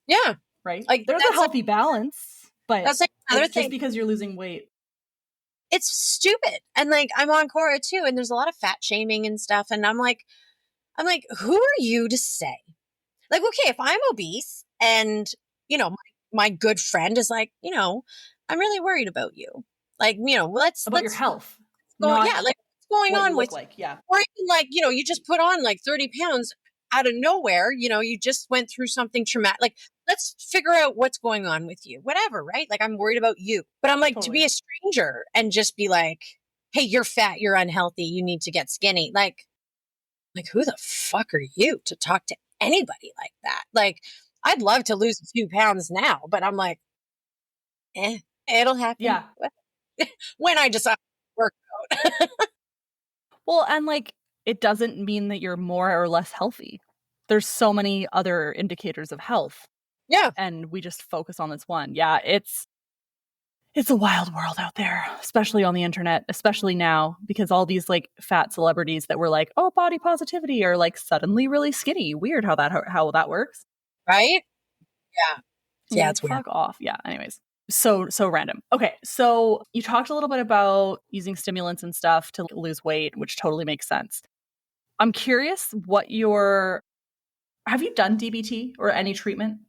Yeah. Right. Like there's a healthy balance, but that's like another thing. Just because you're losing weight. It's stupid. And like, I'm on Quora too. And there's a lot of fat shaming and stuff. And I'm like, who are you to say? Like, okay, if I'm obese and, my good friend is like, I'm really worried about you. Like, let's your health. Like what's going on with like, yeah. Or even like, you just put on like 30 pounds out of nowhere, you just went through something traumatic. Like, let's figure out what's going on with you, whatever, right? Like, I'm worried about you. But I'm like, to be a stranger and just be like, hey, you're fat, you're unhealthy, you need to get skinny. Like who the fuck are you to talk to anybody like that. Like, I'd love to lose a few pounds now, but I'm like, it'll happen Yeah. when I decide to work out. Well, and like it doesn't mean that you're more or less healthy. There's so many other indicators of health, Yeah. and we just focus on this one. Yeah, it's a wild world out there, especially on the internet, especially now because all these like fat celebrities that were like, "Oh, body positivity," are like suddenly really skinny. Weird how that works. Right? Yeah. You're Yeah, like, it's weird. fuck off. Yeah, anyways. So random. Okay, so you talked a little bit about using stimulants and stuff to lose weight, which totally makes sense. I'm curious what your have you done DBT or any treatment?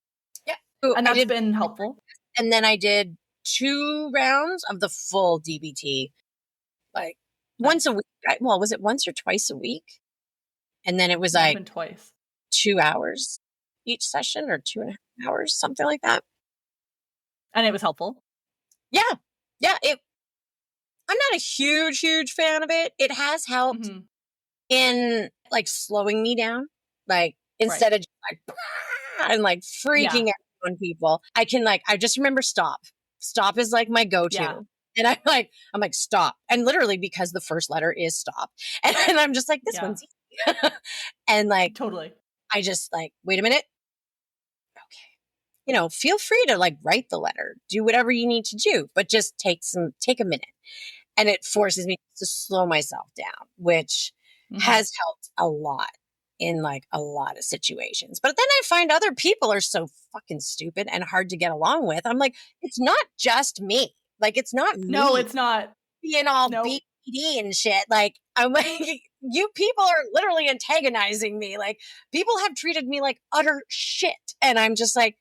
Yeah. So And I that's did, been helpful. and then I did 2 rounds of the full DBT, like once a Nice. week. Well, was it once or twice a week? And then it was Might have like been twice. 2 hours each session, or 2.5 hours, something like that. And it was helpful. Yeah. Yeah. I'm not a huge fan of it. It has helped Mhm. in like slowing me down. Like, Right. instead of just like and like Yeah. freaking out on people, I can like, I just remember stop. Stop is like my Yeah. go-to. And I'm like, stop. And literally, because the first letter is stop. And I'm just like, this Yeah. one's easy. And like, Totally. I just like, wait a minute. Okay. Feel free to like write the letter, do whatever you need to do, but just take a minute. And it forces me to slow myself down, which Mhm. has helped a lot in like a lot of situations. But then I find other people are so fucking stupid and hard to get along with. I'm like, it's not just me. Like, it's not No, me it's not. being all Nope. BPD and shit. Like, I'm like, you people are literally antagonizing me. Like, people have treated me like utter shit. And I'm just like,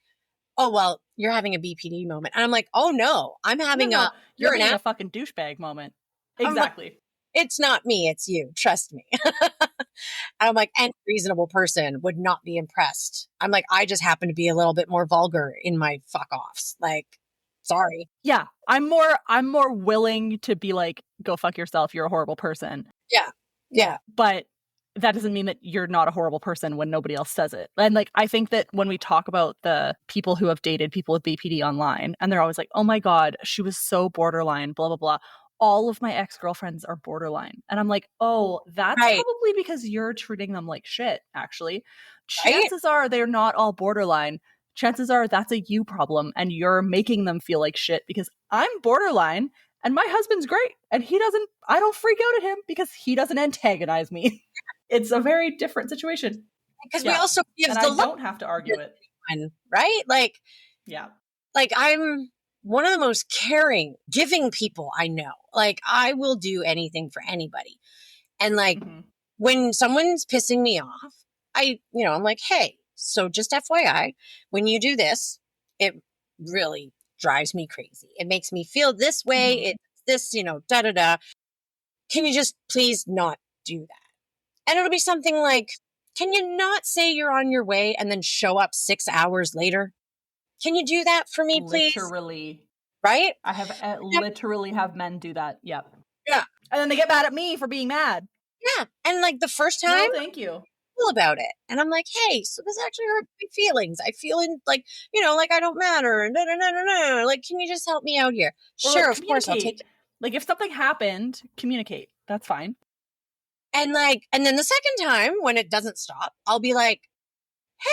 oh, well, you're having a BPD moment. And I'm like, oh no, I'm No, having no. You're you're an having ass. a fucking douchebag moment. I'm like, Exactly. it's not me, it's you. Trust me. I'm like, any reasonable person would not be impressed. I'm like, I just happen to be a little bit more vulgar in my fuck offs. Like, sorry. Yeah. I'm more willing to be like, go fuck yourself, you're a horrible person. Yeah. Yeah. But that doesn't mean that you're not a horrible person when nobody else says it. And like I think that when we talk about the people who have dated people with BPD online and they're always like, "Oh my god, she was so borderline, blah blah blah." All of my ex-girlfriends are borderline. And I'm like, "Oh, that's Right. probably because you're treating them like shit, actually. Right. Chances are they're not all borderline. Chances are that's a you problem and you're making them feel like shit because I'm borderline and my husband's great. And I don't freak out at him because he doesn't antagonize me." It's a very different situation. Because we Yeah. also And give I the look don't have to argue it. one, right? Yeah. Like I'm one of the most caring, giving people I know. Like, I will do anything for anybody. And like, Hmm. when someone's pissing me off, I'm like, hey, so just FYI, when you do this, it really drives me crazy. It makes me feel this way. Hmm. This, da da da. Can you just please not do that? And it'll be something like, can you not say you're on your way and then show up 6 hours later? Can you do that for me, please? Literally. Right? I have Yep. literally have men do that. Yep. Yeah. And then they get mad at me for being mad. Yeah. And like the first time, No, thank you. feel about it. And I'm like, hey, so this actually hurt my feelings. I feel like, like I don't matter. No, no, no, no, no. Like, can you just help me out here? Or Sure, like of course, I'll take communicate. it. Like if something happened, communicate. That's fine. And then the second time when it doesn't stop, I'll be like,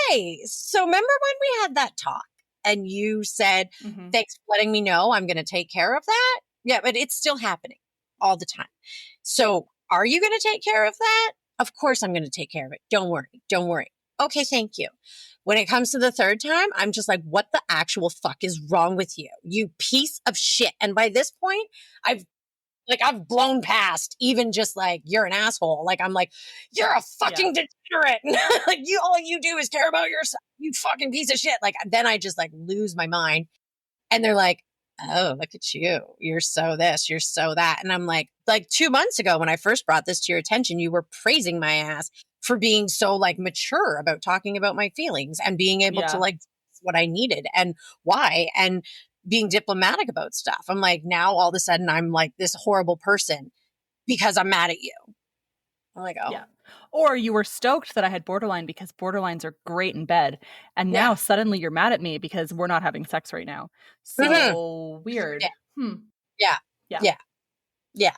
hey, so remember when we had that talk and you said, Hmm. thanks for letting me know, I'm going to take care of that? Yeah, but it's still happening all the time. So are you going to take care of that? Of course I'm going to take care of it. Don't worry. Don't worry. Okay, thank you. When it comes to the third time, I'm just like, what the actual fuck is wrong with you? You piece of shit. And by this point, I've I've blown past even just like, you're an asshole. Like, I'm like, you're a Yeah. fucking degenerate. Like, all you do is care about yourself. You fucking piece of shit. Like, then I just like lose my mind. And they're like, oh, look at you. You're so this, you're so that. And I'm like 2 months ago, when I first brought this to your attention, you were praising my ass for being so like mature about talking about my feelings and being able to Yeah. like what I needed and why and being diplomatic about stuff. I'm like, now all of a sudden I'm like this horrible person because I'm mad at you. I'm like, oh, Yeah. Or you were stoked that I had borderline because borderlines are great in bed. And Yeah. now suddenly you're mad at me because we're not having sex right now. So weird. Yeah. Hmm. Yeah. Yeah. Yeah. Yeah.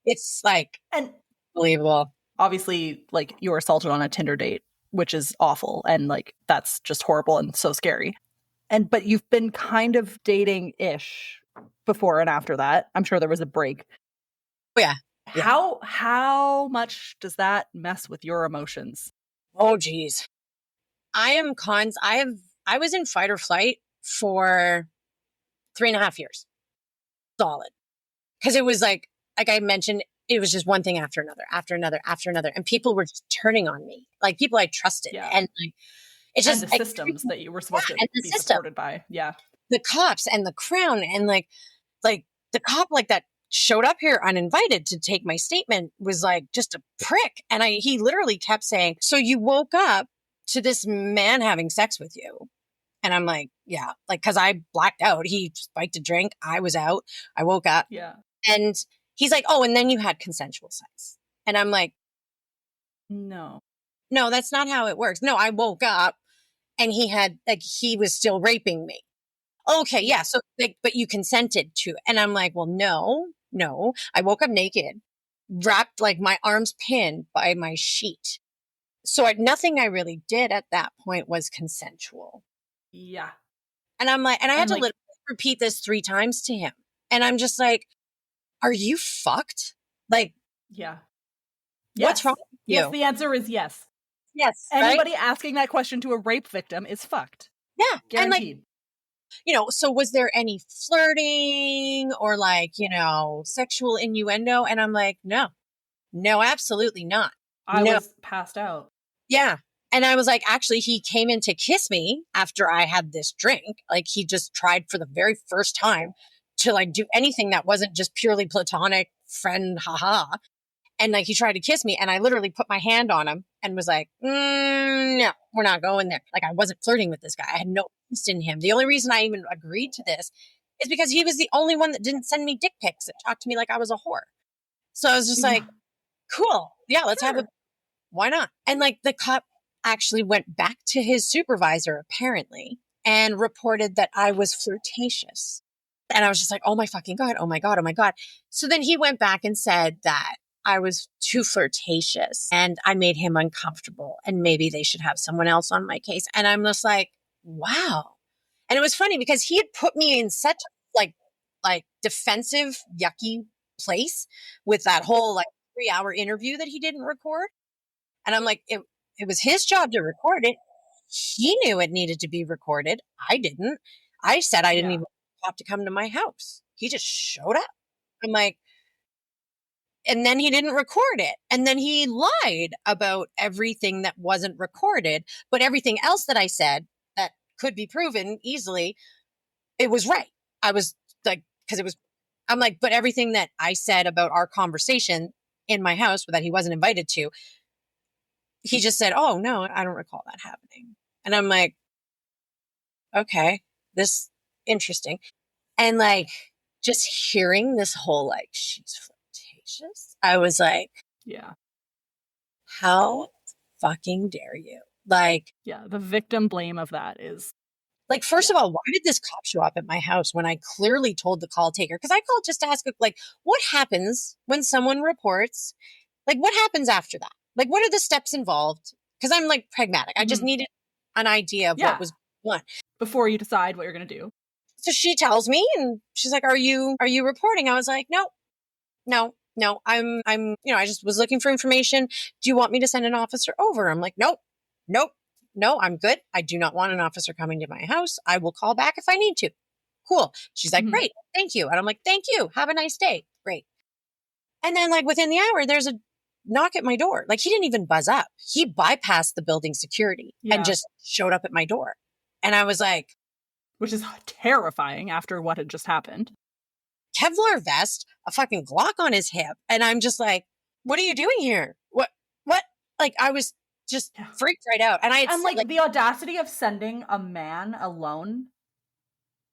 It's like And believable. obviously, like, you were assaulted on a Tinder date, which is awful. And like, that's just horrible and so scary. But you've been kind of dating-ish before and after that. I'm sure there was a break. Oh, yeah. Yeah. How much does that mess with your emotions? Oh, geez. I was in fight or flight for 3.5 years. Solid. Because it was like I mentioned, it was just one thing after another, after another, after another. And people were just turning on me. Like people I trusted. Yeah. And like, it's And just the systems that you were supposed to and the be system, supported by. Yeah. the cops and the crown, and like the cop like that showed up here uninvited to take my statement was like just a prick. And he literally kept saying, "So you woke up to this man having sex with you?" And I'm like, "Yeah," like, cause I blacked out. He spiked a drink. I was out. I woke up, Yeah. and he's like, "Oh, and then you had consensual sex." And I'm like, No. "No, that's not how it works. No, I woke up and he was still raping me." Okay, yeah. So, like, but you consented to it. And I'm like, "Well, no. I woke up naked, wrapped, like, my arms pinned by my sheet. So nothing I really did at that point was consensual." Yeah. And I'm like, and I had And to like, literally repeat this 3 times to him. And I'm just like, "Are you fucked? Like, yeah. what's Yes. wrong with Yes, you?" the answer is yes. Yes, right? Anybody asking that question to a rape victim is fucked. Yeah. And like, Guaranteed. so was there any flirting or like, sexual innuendo? And I'm like, no, absolutely not. I No. was passed out. Yeah. And I was like, actually, he came in to kiss me after I had this drink. Like he just tried for the very first time to like do anything that wasn't just purely platonic friend, haha. And like he tried to kiss me, and I literally put my hand on him and was like, "No, we're not going there." Like I wasn't flirting with this guy. I had no interest in him. The only reason I even agreed to this is because he was the only one that didn't send me dick pics and talk to me like I was a whore. So I was just like, cool. Yeah, let's have a, why not? And like the cop actually went back to his supervisor apparently and reported that I was flirtatious. And I was just like, "Oh my fucking God. Oh my God. Oh my God." So then he went back and said that I was too flirtatious and I made him uncomfortable and maybe they should have someone else on my case. And I'm just like, wow. And it was funny because he had put me in such like defensive, yucky place with that whole like 3-hour interview that he didn't record. And I'm like, it was his job to record it. He knew it needed to be recorded. I didn't. I said I didn't even want to come to my house. He just showed up. I'm like, and then he didn't record it. And then he lied about everything that wasn't recorded, but everything else that I said that could be proven easily, it was right. I was like, because I'm like, but everything that I said about our conversation in my house that he wasn't invited to, he just said, "Oh, no, I don't recall that happening." And I'm like, okay, this interesting. And like, just hearing this whole, like, she's flirtatious, I was like, Yeah. how fucking dare you? Like, Yeah. The victim blame of that is. first of all, why did this cop show up at my house when I clearly told the call taker? Because I called just to ask, like, what happens when someone reports? Like, what happens after that? Like, what are the steps involved? Because I'm like pragmatic. I just needed an idea of what was going on before you decide what you're going to do. So she tells me, and she's like, "Are you reporting?" I was like, no. I'm. I just was looking for information. Do you want me to send an officer over? I'm like, nope, no. I'm good. I do not want an officer coming to my house. I will call back if I need to. Cool. She's like, "Great, thank you." And I'm like, "Thank you. Have a nice day." Great. And then like within the hour, there's a knock at my door. Like he didn't even buzz up. He bypassed the building security and just showed up at my door. And I was like, which is terrifying after what had just happened. Kevlar vest, a fucking Glock on his hip. And I'm just like, what are you doing here? What? Like I was just freaked right out. And like the audacity of sending a man alone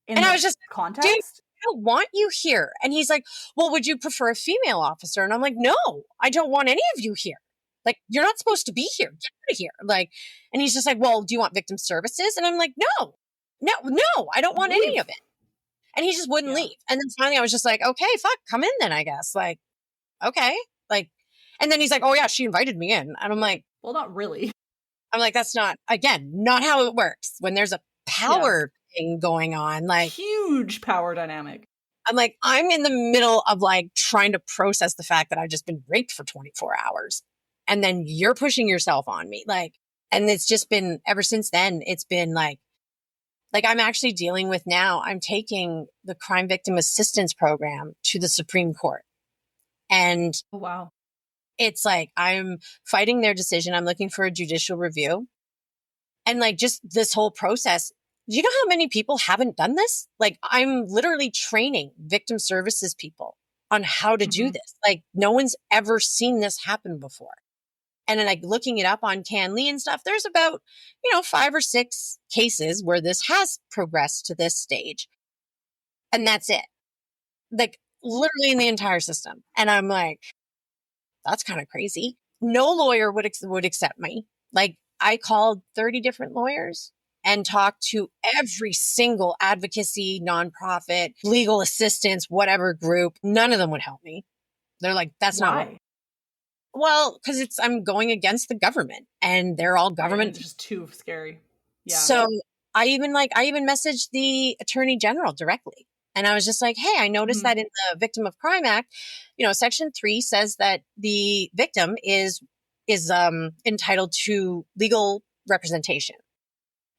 in I was just context. Dude, I don't want you here. And he's like, "Well, would you prefer a female officer?" And I'm like, "No, I don't want any of you here." Like, you're not supposed to be here. Get out of here. Like, and he's just like, well, do you want victim services? And I'm like, no, I don't want any Leave. of it. And he just wouldn't Yeah. leave. And then finally I was just like, okay, fuck, come in then, I guess. Like, okay. Like, and then he's like, oh yeah, she invited me in. And Well, not really. I'm like, that's not, again, not how it works. When there's a power thing going on, like huge power dynamic. I'm like, I'm in the middle of like trying to process the fact that I've just been raped for 24 hours. And then you're pushing yourself on me. Like, and it's just been ever since then, it's been like I'm actually dealing with now, I'm taking the crime victim assistance program to the Supreme Court. And Oh, wow. it's like, I'm fighting their decision. I'm looking for a judicial review. And like, just this whole process, you know how many people haven't done this? Like, I'm literally training victim services people on how to do this. Like, no one's ever seen this happen before. And then like looking it up on CanLII and stuff, there's about, 5 or 6 cases where this has progressed to this stage. And that's it. Like, literally in the entire system. And I'm like, that's kind of crazy. No lawyer would accept me. Like, I called 30 different lawyers and talked to every single advocacy, nonprofit, legal assistance, whatever group. None of them would help me. They're like, that's not Why? Well, because I'm going against the government, and they're all government. It's just too scary. Yeah. So I even messaged the attorney general directly. And I was just like, hey, I noticed that in the Victim of Crime Act, Section 3 says that the victim is entitled to legal representation.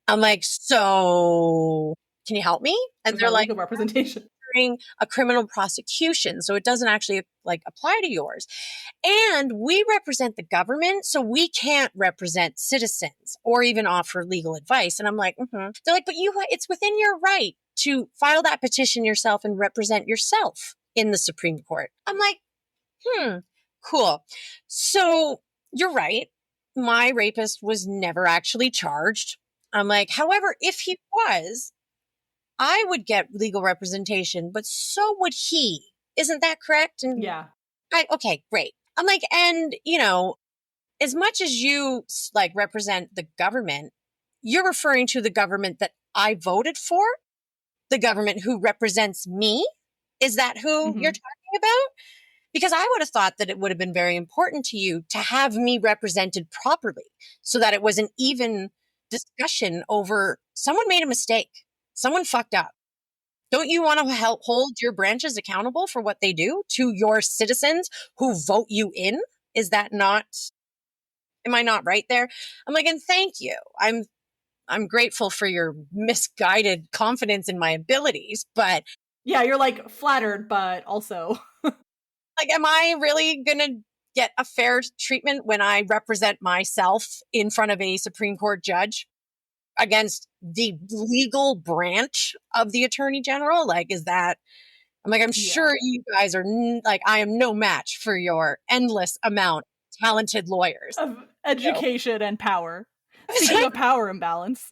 I'm like, so can you help me? And they're like, legal representation during a criminal prosecution, so it doesn't actually like apply to yours. And we represent the government, so we can't represent citizens or even offer legal advice. And I'm like, They're like, but it's within your right to file that petition yourself and represent yourself in the Supreme Court. I'm like, cool. So you're right. My rapist was never actually charged. I'm like, however, if he was, I would get legal representation, but so would he. Isn't that correct? And yeah. Okay, great. I'm like, and as much as you like represent the government, you're referring to the government that I voted for, the government who represents me. Is that who you're talking about? Because I would have thought that it would have been very important to you to have me represented properly so that it was an even discussion over someone made a mistake. Someone fucked up. Don't you want to help hold your branches accountable for what they do to your citizens who vote you in? Is that not, am I not right there? I'm like, and thank you. I'm grateful for your misguided confidence in my abilities, but yeah, you're like flattered, but also like, am I really going to get a fair treatment when I represent myself in front of a Supreme Court judge against the legal branch of the Attorney General? Like, is that, I'm like, I'm sure you guys are like, I am no match for your endless amount of talented lawyers. Of education and power. Speaking of power imbalance.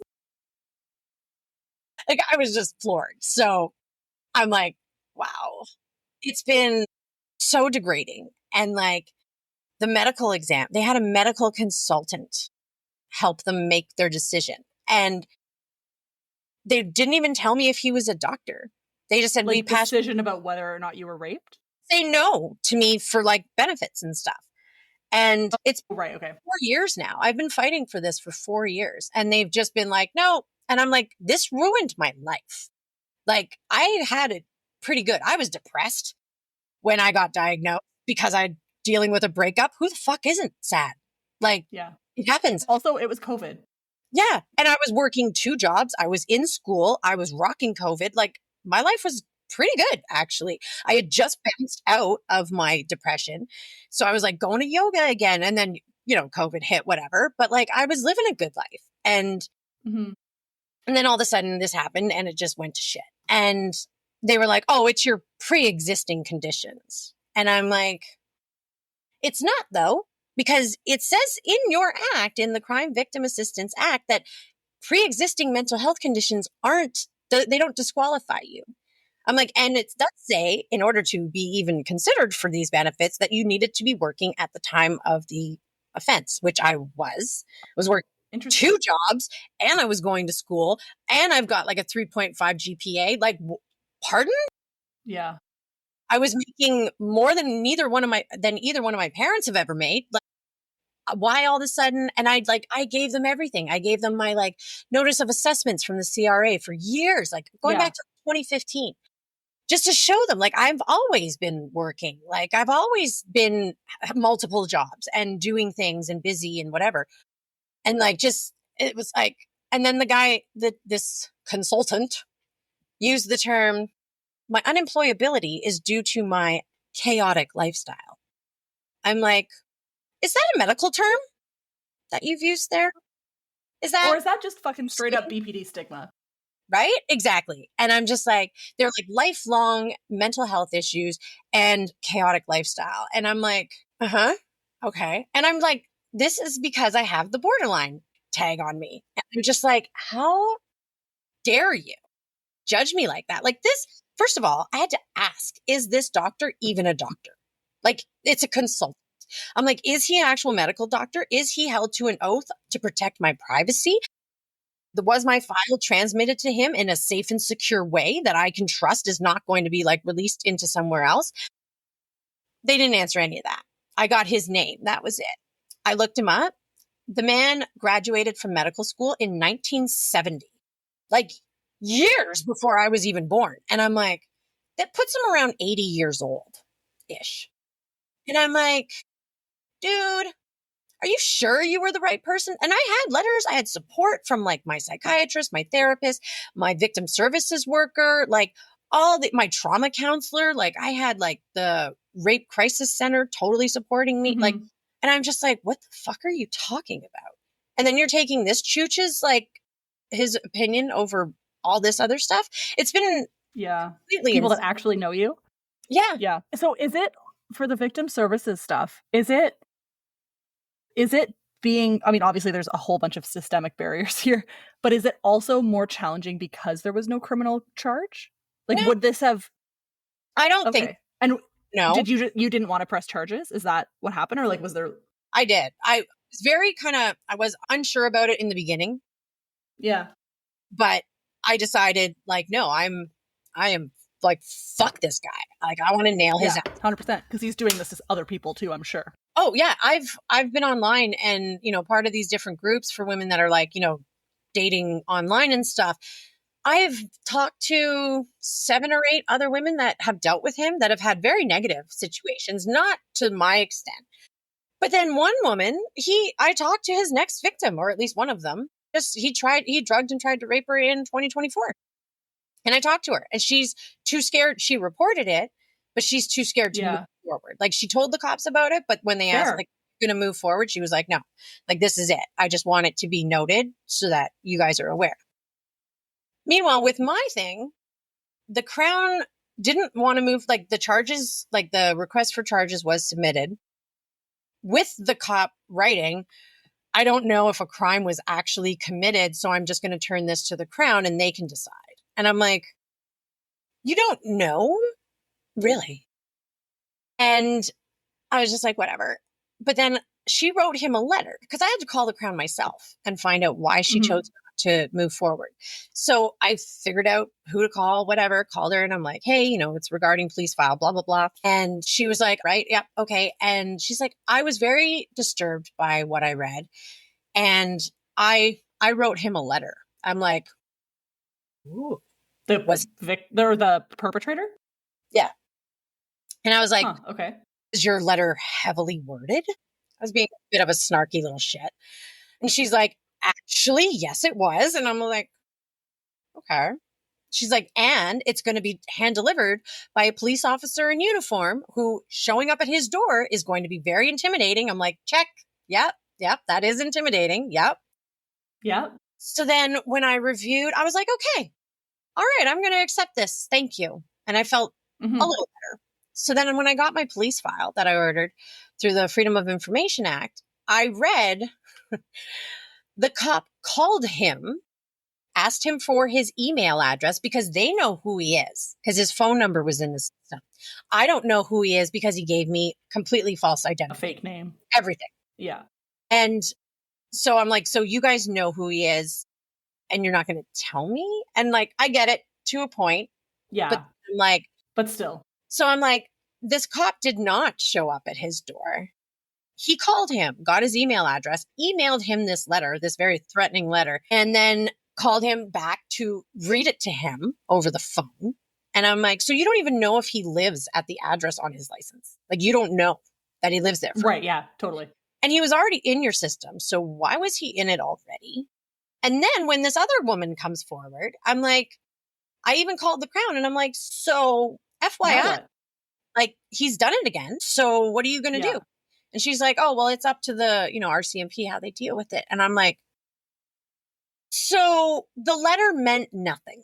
Like, I was just floored. So I'm like, wow, it's been so degrading. And like the medical exam, they had a medical consultant help them make their decision. And they didn't even tell me if he was a doctor. They just said, like, we passed decision about whether or not you were raped. Say no to me for like benefits and stuff. And it's right. Okay. 4 years now. I've been fighting for this for 4 years and they've just been like, no. And I'm like, this ruined my life. Like, I had it pretty good. I was depressed when I got diagnosed because I'm dealing with a breakup. Who the fuck isn't sad? Like, yeah, it happens. Also, it was COVID. Yeah. And I was working 2 jobs. I was in school. I was rocking COVID. Like, my life was pretty good, actually. I had just bounced out of my depression. So I was like going to yoga again. And then, COVID hit, whatever. But like, I was living a good life. And then all of a sudden this happened and it just went to shit. And they were like, oh, it's your pre-existing conditions. And I'm like, it's not though, because it says in your act, in the Crime Victim Assistance Act, that pre-existing mental health conditions they don't disqualify you. I'm like, and it does say in order to be even considered for these benefits that you needed to be working at the time of the offense, which I was working Interesting. 2 jobs, and I was going to school, and I've got like a 3.5 GPA. Like, pardon? Yeah. I was making more than either one of my parents have ever made. Like, why all of a sudden? And I gave them everything. I gave them my like notice of assessments from the CRA for years, like going Yeah. back to 2015, just to show them like I've always been working, like I've always been multiple jobs and doing things and busy and whatever. And like, just, it was like, and then the guy, this consultant used the term, my unemployability is due to my chaotic lifestyle. I'm like, is that a medical term that you've used there? Is Or that is that just fucking straight up BPD stigma? right? Exactly. And I'm just like, they're like lifelong mental health issues and chaotic lifestyle. And I'm like, uh huh. Okay. And I'm like, this is because I have the borderline tag on me. And I'm just like, how dare you judge me like that? Like, this, first of all, I had to ask, is this doctor even a doctor? Like, it's a consultant. I'm like, is he an actual medical doctor? Is he held to an oath to protect my privacy? Was my file transmitted to him in a safe and secure way that I can trust is not going to be like released into somewhere else? They didn't answer any of that. I got his name. That was it. I looked him up. The man graduated from medical school in 1970, like years before I was even born. And I'm like, that puts him around 80 years old ish. And I'm like, dude, are you sure you were the right person? And I had letters, I had support from like my psychiatrist, my therapist, my victim services worker, like my trauma counselor. Like, I had like the rape crisis center totally supporting me. Like, Mm-hmm. and I'm just like, what the fuck are you talking about? And then you're taking this chooch's like his opinion over all this other stuff. It's been Yeah. completely People that insane. actually know you. Yeah. Yeah. So is it for the victim services stuff? Is it being, I mean, obviously there's a whole bunch of systemic barriers here, but is it also more challenging because there was no criminal charge? Like, No, would this have, I don't think, okay. And no, you didn't want to press charges? Is that what happened? Or like, was there, I did. I was unsure about it in the beginning, yeah. but I decided like, no, I am like, fuck this guy. Like, I want to nail his Yeah, ass. 100%. Because he's doing this to other people too, I'm sure. Oh yeah. I've been online and, part of these different groups for women that are like, dating online and stuff. I've talked to 7 or 8 other women that have dealt with him that have had very negative situations, not to my extent. But then one woman, I talked to his next victim, or at least one of them. Just he drugged and tried to rape her in 2024. And I talked to her, and she's too scared. She reported it, but she's too scared to move Yeah. forward. Like, she told the cops about it, but when they asked, Fair. like, going to move forward, she was like, no, like, this is it. I just want it to be noted so that you guys are aware. Meanwhile, with my thing, the Crown didn't want to move, like, the charges, like, the request for charges was submitted with the cop writing, I don't know if a crime was actually committed, so I'm just going to turn this to the Crown and they can decide. And I'm like, you don't know? Really? And I was just like, whatever. But then she wrote him a letter because I had to call the Crown myself and find out why she Mhm. chose to move forward. So I figured out who to call, whatever, called her, and I'm like, hey, it's regarding police file, blah, blah, blah. And she was like, right, yep, okay. And she's like, I was very disturbed by what I read. And I wrote him a letter. I'm like, ooh, The perpetrator? yeah. And I was like, Huh, okay. is your letter heavily worded? I was being a bit of a snarky little shit. And she's like, actually, yes, it was. And I'm like, okay. She's like, and it's going to be hand delivered by a police officer in uniform who showing up at his door is going to be very intimidating. I'm like, check. Yep. Yep. That is intimidating. Yep. Yeah. So then when I reviewed, I was like, okay, all right, I'm going to accept this. Thank you. And I felt a Mhm. little better. So then when I got my police file that I ordered through the Freedom of Information Act, I read the cop called him, asked him for his email address because they know who he is because his phone number was in the system. I don't know who he is because he gave me completely false A identity. fake name. Everything. Yeah. And so I'm like, so you guys know who he is and you're not going to tell me? And like, I get it to a point, but Yeah. I'm like, But still. so I'm like, this cop did not show up at his door. He called him, got his email address, emailed him this letter, this very threatening letter, and then called him back to read it to him over the phone. And I'm like, so you don't even know if he lives at the address on his license. Like, you don't know that he lives there. Right. Yeah, totally. And he was already in your system. So why was he in it already? And then when this other woman comes forward, I'm like, I even called the Crown and I'm like, so Now FYI, what? like, he's done it again. So what are you going to Yeah. do? And she's like, oh, well, it's up to the, RCMP, how they deal with it. And I'm like, so the letter meant nothing.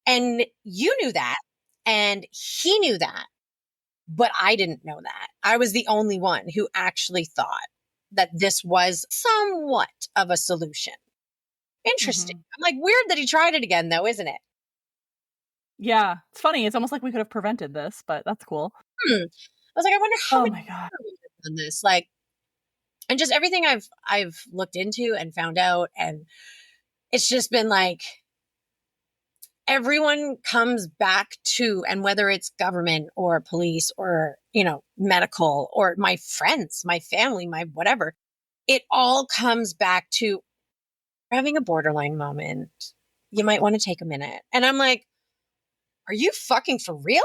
And you knew that. And he knew that. But I didn't know that. I was the only one who actually thought that this was somewhat of a solution. Interesting. I'm like, weird that he tried it again, though, isn't it? Yeah. It's funny. It's almost like we could have prevented this, but that's cool. I was like, I wonder how Oh many my God. people have done this. Like, and just everything I've looked into and found out, and it's just been like everyone comes back to, and whether it's government or police or medical or my friends, my family, my whatever, it all comes back to having a borderline moment. You might want to take a minute. And I'm like, are you fucking for real?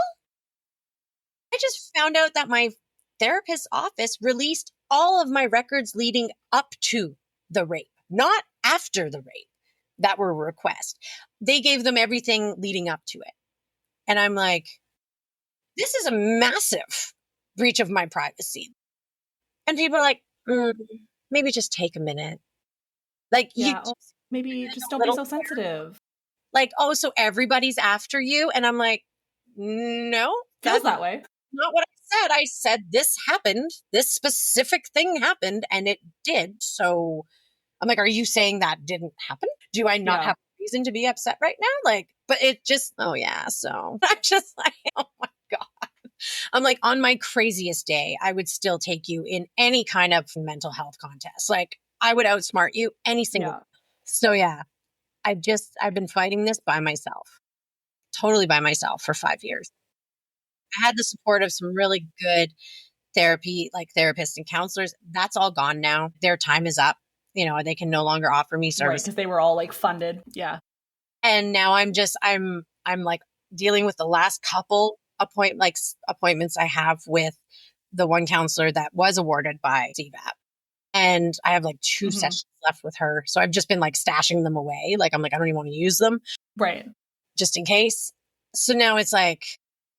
I just found out that my therapist's office released all of my records leading up to the rape, not after the rape, that were a request. They gave them everything leading up to it. And I'm like, this is a massive breach of my privacy. And people are like, maybe just take a minute. Like, yeah. Maybe just don't be so sensitive. Like, oh, so everybody's after you. And I'm like, no. Feels that way. Not what I said. I said this happened. This specific thing happened, and it did. So I'm like, are you saying that didn't happen? Do I not have reason to be upset right now? Like, but it just, oh yeah. So I'm just like, oh my God. I'm like, on my craziest day, I would still take you in any kind of mental health contest. Like, I would outsmart you any single. So yeah, I've been fighting this by myself, totally by myself for 5 years. I had the support of some really good therapy, like therapists and counselors. That's all gone now. Their time is up. They can no longer offer me service. Right, because they were all like funded. Yeah. And now I'm like dealing with the last couple appointments I have with the one counselor that was awarded by CVAP. And I have like 2 sessions left with her. So I've just been like stashing them away. Like, I'm like, I don't even want to use them. Right. Just in case. So now it's like,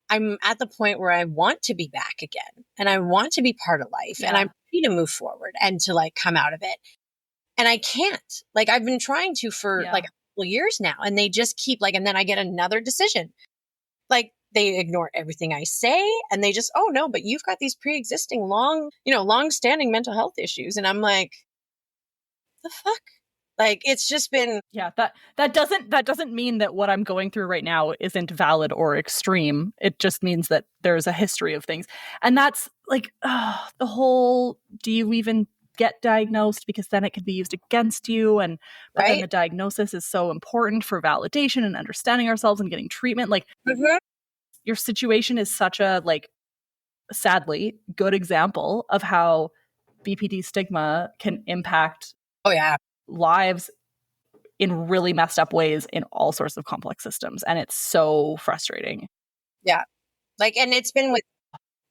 I'm at the point where I want to be back again and I want to be part of life and I'm ready to move forward and to like come out of it. And I can't. Like, I've been trying to for like a couple years now, and they just keep like, and then I get another decision. Like, they ignore everything I say and they just, oh no, but you've got these pre-existing long-standing mental health issues. And I'm like, the fuck? Like, it's just been. Yeah, that doesn't mean that what I'm going through right now isn't valid or extreme. It just means that there's a history of things. And that's like the whole, do you even get diagnosed, because then it could be used against you, and but then the diagnosis is so important for validation and understanding ourselves and getting treatment. Like, your situation is such a, like, sadly good example of how BPD stigma can impact lives in really messed up ways in all sorts of complex systems. And it's so frustrating. Yeah. Like, and it's been with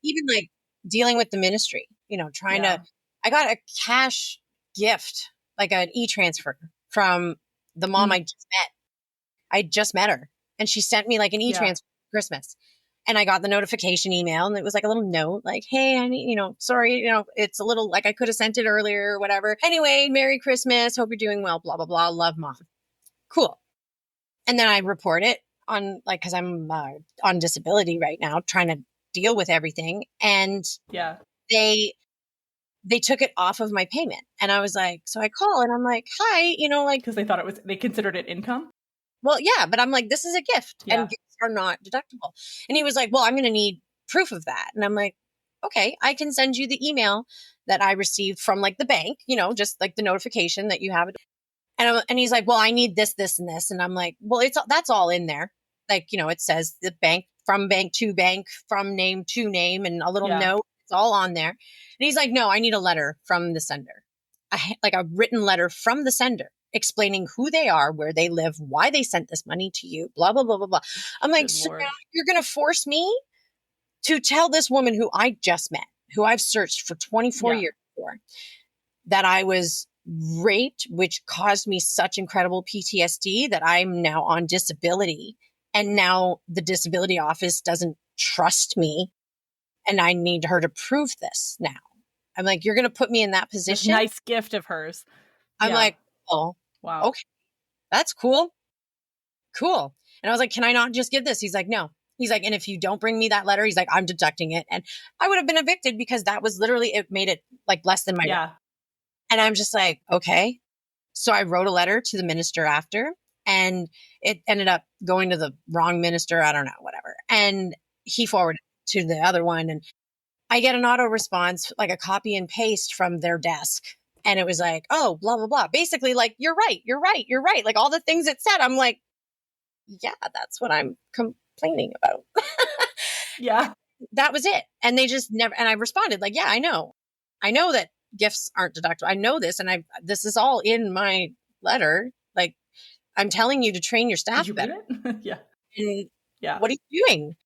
even like dealing with the ministry, trying to, I got a cash gift, like an e-transfer from the mom I just met. I just met her and she sent me like an e-transfer for Christmas. And I got the notification email and it was like a little note like, hey, I need, sorry, it's a little like I could have sent it earlier or whatever. Anyway, Merry Christmas. Hope you're doing well, blah, blah, blah. Love, Mom. Cool. And then I report it on, like, because I'm on disability right now, trying to deal with everything. And they took it off of my payment. And I was like, so I call and I'm like, hi, like. Because they considered it income? Well, yeah, but I'm like, this is a gift and gifts are not deductible. And he was like, well, I'm going to need proof of that. And I'm like, okay, I can send you the email that I received from like the bank, just like the notification that you have it. And he's like, well, I need this, this, and this. And I'm like, well, that's all in there. Like, it says the bank to bank, from name to name, and a little Yeah. note. It's all on there. And he's like, no, I need a letter from the sender, like a written letter from the sender explaining who they are, where they live, why they sent this money to you, blah, blah, blah, blah, blah. I'm like, Good so Lord. you're going to force me to tell this woman who I just met, who I've searched for 24 years for, that I was raped, which caused me such incredible PTSD that I'm now on disability. And now the disability office doesn't trust me. And I need her to prove this now. I'm like, you're going to put me in that This position? nice gift of hers. I'm like, oh, wow. Okay, that's cool. Cool. And I was like, can I not just give this? He's like, no. He's like, and if you don't bring me that letter, he's like, I'm deducting it. And I would have been evicted because that was literally, it made it like less than my rent. And I'm just like, okay. So I wrote a letter to the minister after, and it ended up going to the wrong minister. I don't know, whatever. And he forwarded it to the other one. And I get an auto response, like a copy and paste from their desk. And it was like, oh, blah, blah, blah. Basically, like, you're right. You're right. You're right. Like all the things it said. I'm like, yeah, that's what I'm complaining about. Yeah. That was it. And they just never, and I responded like, yeah, I know that gifts aren't deductible. I know this. And this is all in my letter. Like, I'm telling you to train your staff Did you better. read it? And Yeah. what are you doing?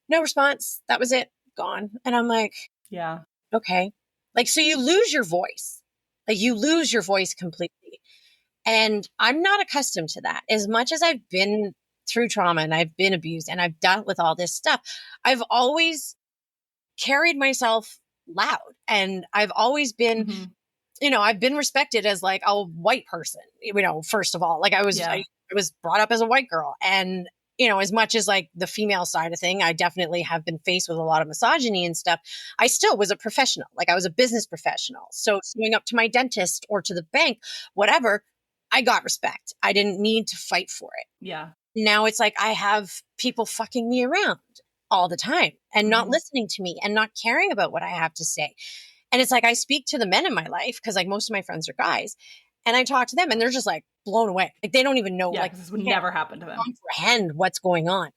No response. That was it. Gone. And I'm like, yeah. Okay. Like, so you lose your voice. Like you lose your voice completely. And I'm not accustomed to that. As much as I've been through trauma and I've been abused and I've dealt with all this stuff, I've always carried myself loud. And I've always been, I've been respected as like a white person, first of all. Like I was brought up as a white girl. And, as much as like the female side of thing, I definitely have been faced with a lot of misogyny and stuff. I still was a professional. Like I was a business professional. So going up to my dentist or to the bank, whatever, I got respect. I didn't need to fight for it. Yeah. Now it's like I have people fucking me around all the time and not listening to me and not caring about what I have to say. And it's like I speak to the men in my life because like most of my friends are guys. And I talk to them and they're just like blown away. Like they don't even know, like this would never happen to them. Comprehend what's going on.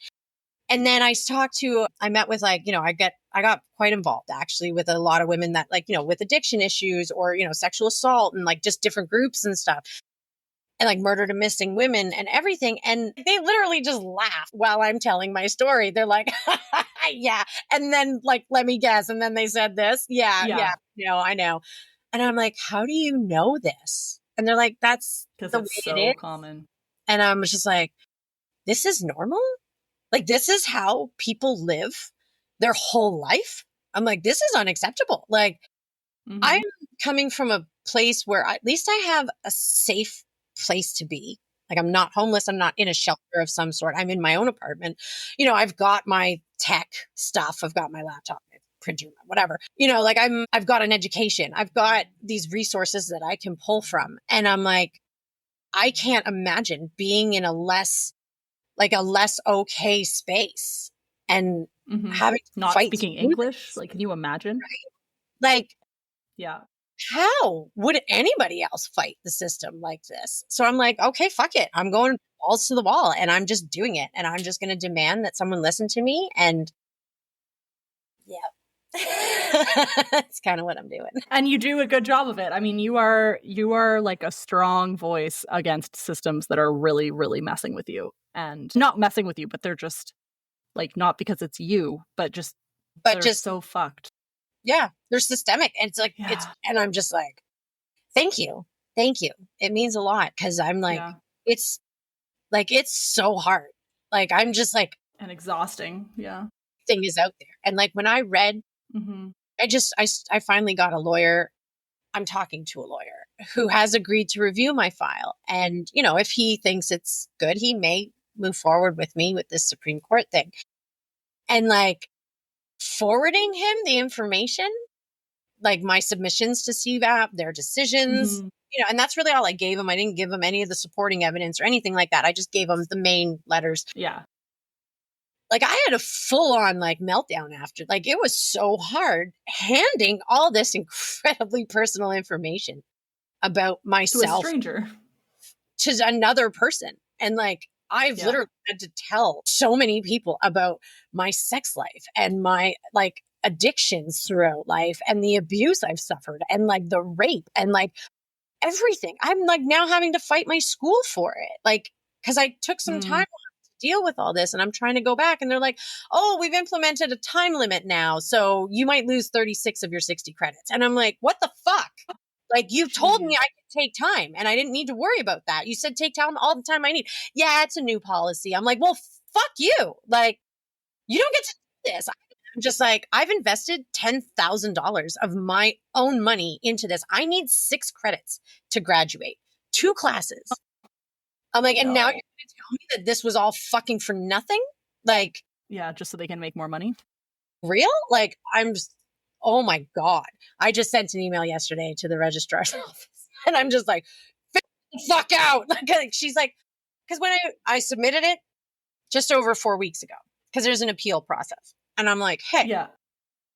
And then I met with like, I got quite involved actually with a lot of women that like, with addiction issues or, sexual assault and like just different groups and stuff. And like murdered and missing women and everything. And they literally just laugh while I'm telling my story. They're like, yeah. And then like, let me guess. And then they said this. Yeah. I know. And I'm like, how do you know this? And they're like, that's because the it's way so it is. common. And I'm just like, this is normal? Like, this is how people live their whole life? I'm like, this is unacceptable. Like, I'm coming from a place where at least I have a safe place to be. Like, I'm not homeless. I'm not in a shelter of some sort. I'm in my own apartment. I've got my tech stuff. I've got my laptop, my printer, whatever. Like I've got an education. I've got these resources that I can pull from. And I'm like, I can't imagine being in a less okay space and having to not fight speaking English. Like, can you imagine? Right? Like, yeah. How would anybody else fight the system like this? So I'm like, okay, fuck it. I'm going balls to the wall and I'm just doing it. And I'm just going to demand that someone listen to me. And that's kind of what I'm doing. And you do a good job of it. I mean, you are like a strong voice against systems that are really, really messing with you. And not messing with you, but they're just like, not because it's you, but they're just so fucked. Yeah, they're systemic. And it's like, and I'm just like, thank you. It means a lot. Cause I'm like, it's so hard. Like, I'm just like. And exhausting. Yeah. Thing is out there. And like, when I read, I finally got a lawyer. I'm talking to a lawyer who has agreed to review my file. And, if he thinks it's good, he may move forward with me with this Supreme Court thing. And like, forwarding him the information, like my submissions to CVAP, their decisions, and that's really all I gave him. I didn't give him any of the supporting evidence or anything like that. I just gave him the main letters. Yeah. Like I had a full on like meltdown after, like it was so hard handing all this incredibly personal information about To a myself stranger. to another person. And like, I've literally had to tell so many people about my sex life and my like addictions throughout life and the abuse I've suffered and like the rape and like everything. I'm like now having to fight my school for it. Like, cause I took some time to deal with all this and I'm trying to go back and they're like, oh, we've implemented a time limit now. So you might lose 36 of your 60 credits. And I'm like, what the fuck? Like you told me I could take time and I didn't need to worry about that. You said take time all the time I need. Yeah, it's a new policy. I'm like, well, fuck you. Like, you don't get to do this. I'm just like, I've invested $10,000 of my own money into this. I need 6 credits to graduate, 2 classes. I'm like, and now you're going to tell me that this was all fucking for nothing? Like, yeah, just so they can make more money. Real? Like, I'm just, oh my God. I just sent an email yesterday to the registrar's office and I'm just like, fuck out. Like she's like, because when I submitted it just over 4 weeks ago, because there's an appeal process. And I'm like, hey. Yeah.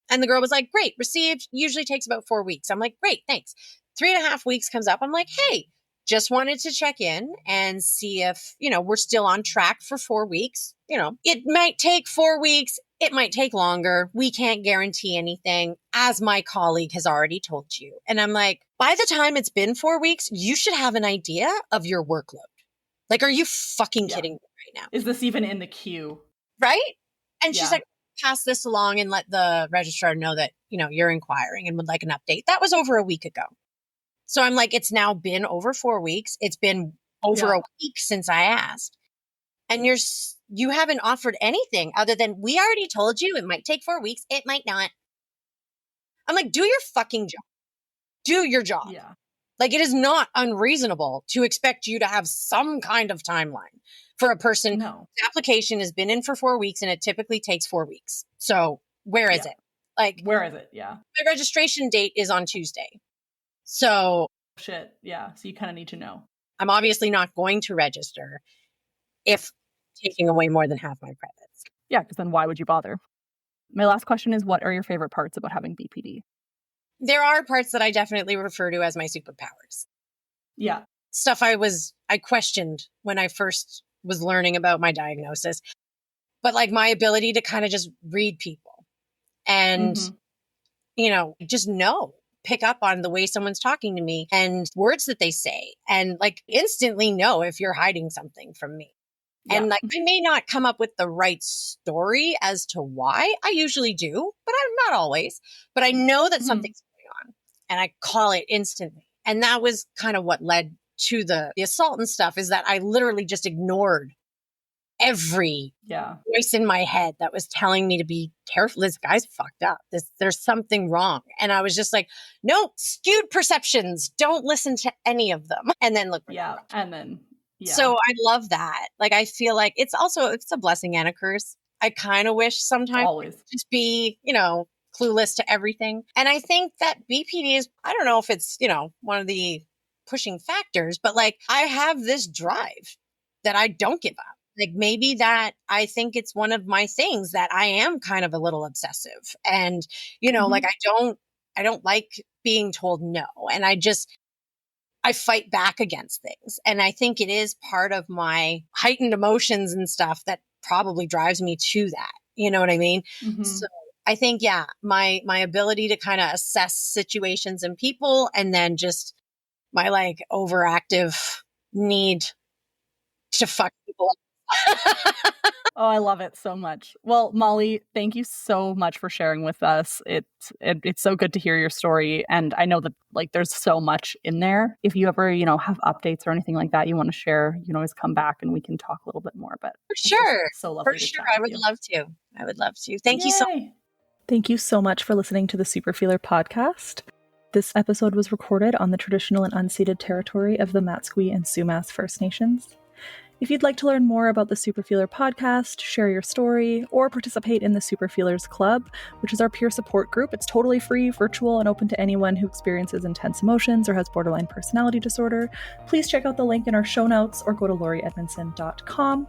And the girl was like, great, received, usually takes about 4 weeks. I'm like, great, thanks. 3.5 weeks comes up. I'm like, hey, just wanted to check in and see if, we're still on track for 4 weeks. It might take 4 weeks. It might take longer. We can't guarantee anything, as my colleague has already told you. And I'm like, by the time it's been 4 weeks, you should have an idea of your workload. Like, are you fucking kidding me right now? Is this even in the queue? Right? And she's like, pass this along and let the registrar know that, you're inquiring and would like an update. That was over a week ago. So I'm like, it's now been over 4 weeks. It's been over a week since I asked. And you haven't offered anything other than, we already told you it might take 4 weeks. It might not. I'm like, do your fucking job. Do your job. Yeah. Like, it is not unreasonable to expect you to have some kind of timeline for a person. No. The application has been in for 4 weeks and it typically takes 4 weeks. So where is it? Like, where is it? Yeah. My registration date is on Tuesday. So shit. Yeah. So you kind of need to know. I'm obviously not going to register if taking away more than half my credits. Yeah. Because then why would you bother? My last question is, what are your favorite parts about having BPD? There are parts that I definitely refer to as my superpowers. Yeah. Stuff I questioned when I first was learning about my diagnosis. But like my ability to kind of just read people and, just pick up on the way someone's talking to me and words that they say and like instantly know if you're hiding something from me. Yeah. And like, I may not come up with the right story as to why. I usually do, but I'm not always. But I know that something's going on and I call it instantly. And that was kind of what led to the assault and stuff, is that I literally just ignored every voice in my head that was telling me to be careful. This guy's fucked up. There's something wrong. And I was just like, no, skewed perceptions. Don't listen to any of them. And then look. And then. Yeah. So I love that. Like, I feel like it's a blessing and a curse. I kind of wish sometimes just be, clueless to everything. And I think that BPD is, I don't know if it's, one of the pushing factors, but like I have this drive that I don't give up. Like maybe that I think it's one of my things that I am kind of a little obsessive and, like I don't like being told no. And I fight back against things. And I think it is part of my heightened emotions and stuff that probably drives me to that. You know what I mean? Mm-hmm. So I think, my ability to kind of assess situations and people, and then just my like overactive need to fuck people up. Oh, I love it so much. Well, Molly, thank you so much for sharing with us. It's so good to hear your story. And I know that like there's so much in there. If you ever, have updates or anything like that you want to share, you can always come back and we can talk a little bit more. But for sure. So lovely. For sure. I would love to. Thank you so much. Thank you so much for listening to the Superfeeler podcast. This episode was recorded on the traditional and unceded territory of the Matsqui and Sumas First Nations. If you'd like to learn more about the Superfeeler podcast, share your story, or participate in the Superfeelers Club, which is our peer support group, it's totally free, virtual, and open to anyone who experiences intense emotions or has borderline personality disorder, please check out the link in our show notes or go to laurieedmondson.com.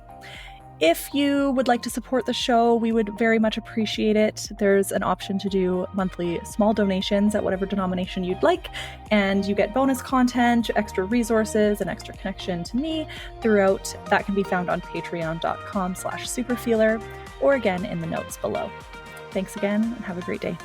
If you would like to support the show, we would very much appreciate it. There's an option to do monthly small donations at whatever denomination you'd like, and you get bonus content, extra resources, and extra connection to me throughout. That can be found on patreon.com/superfeeler, or again in the notes below. Thanks again, and have a great day.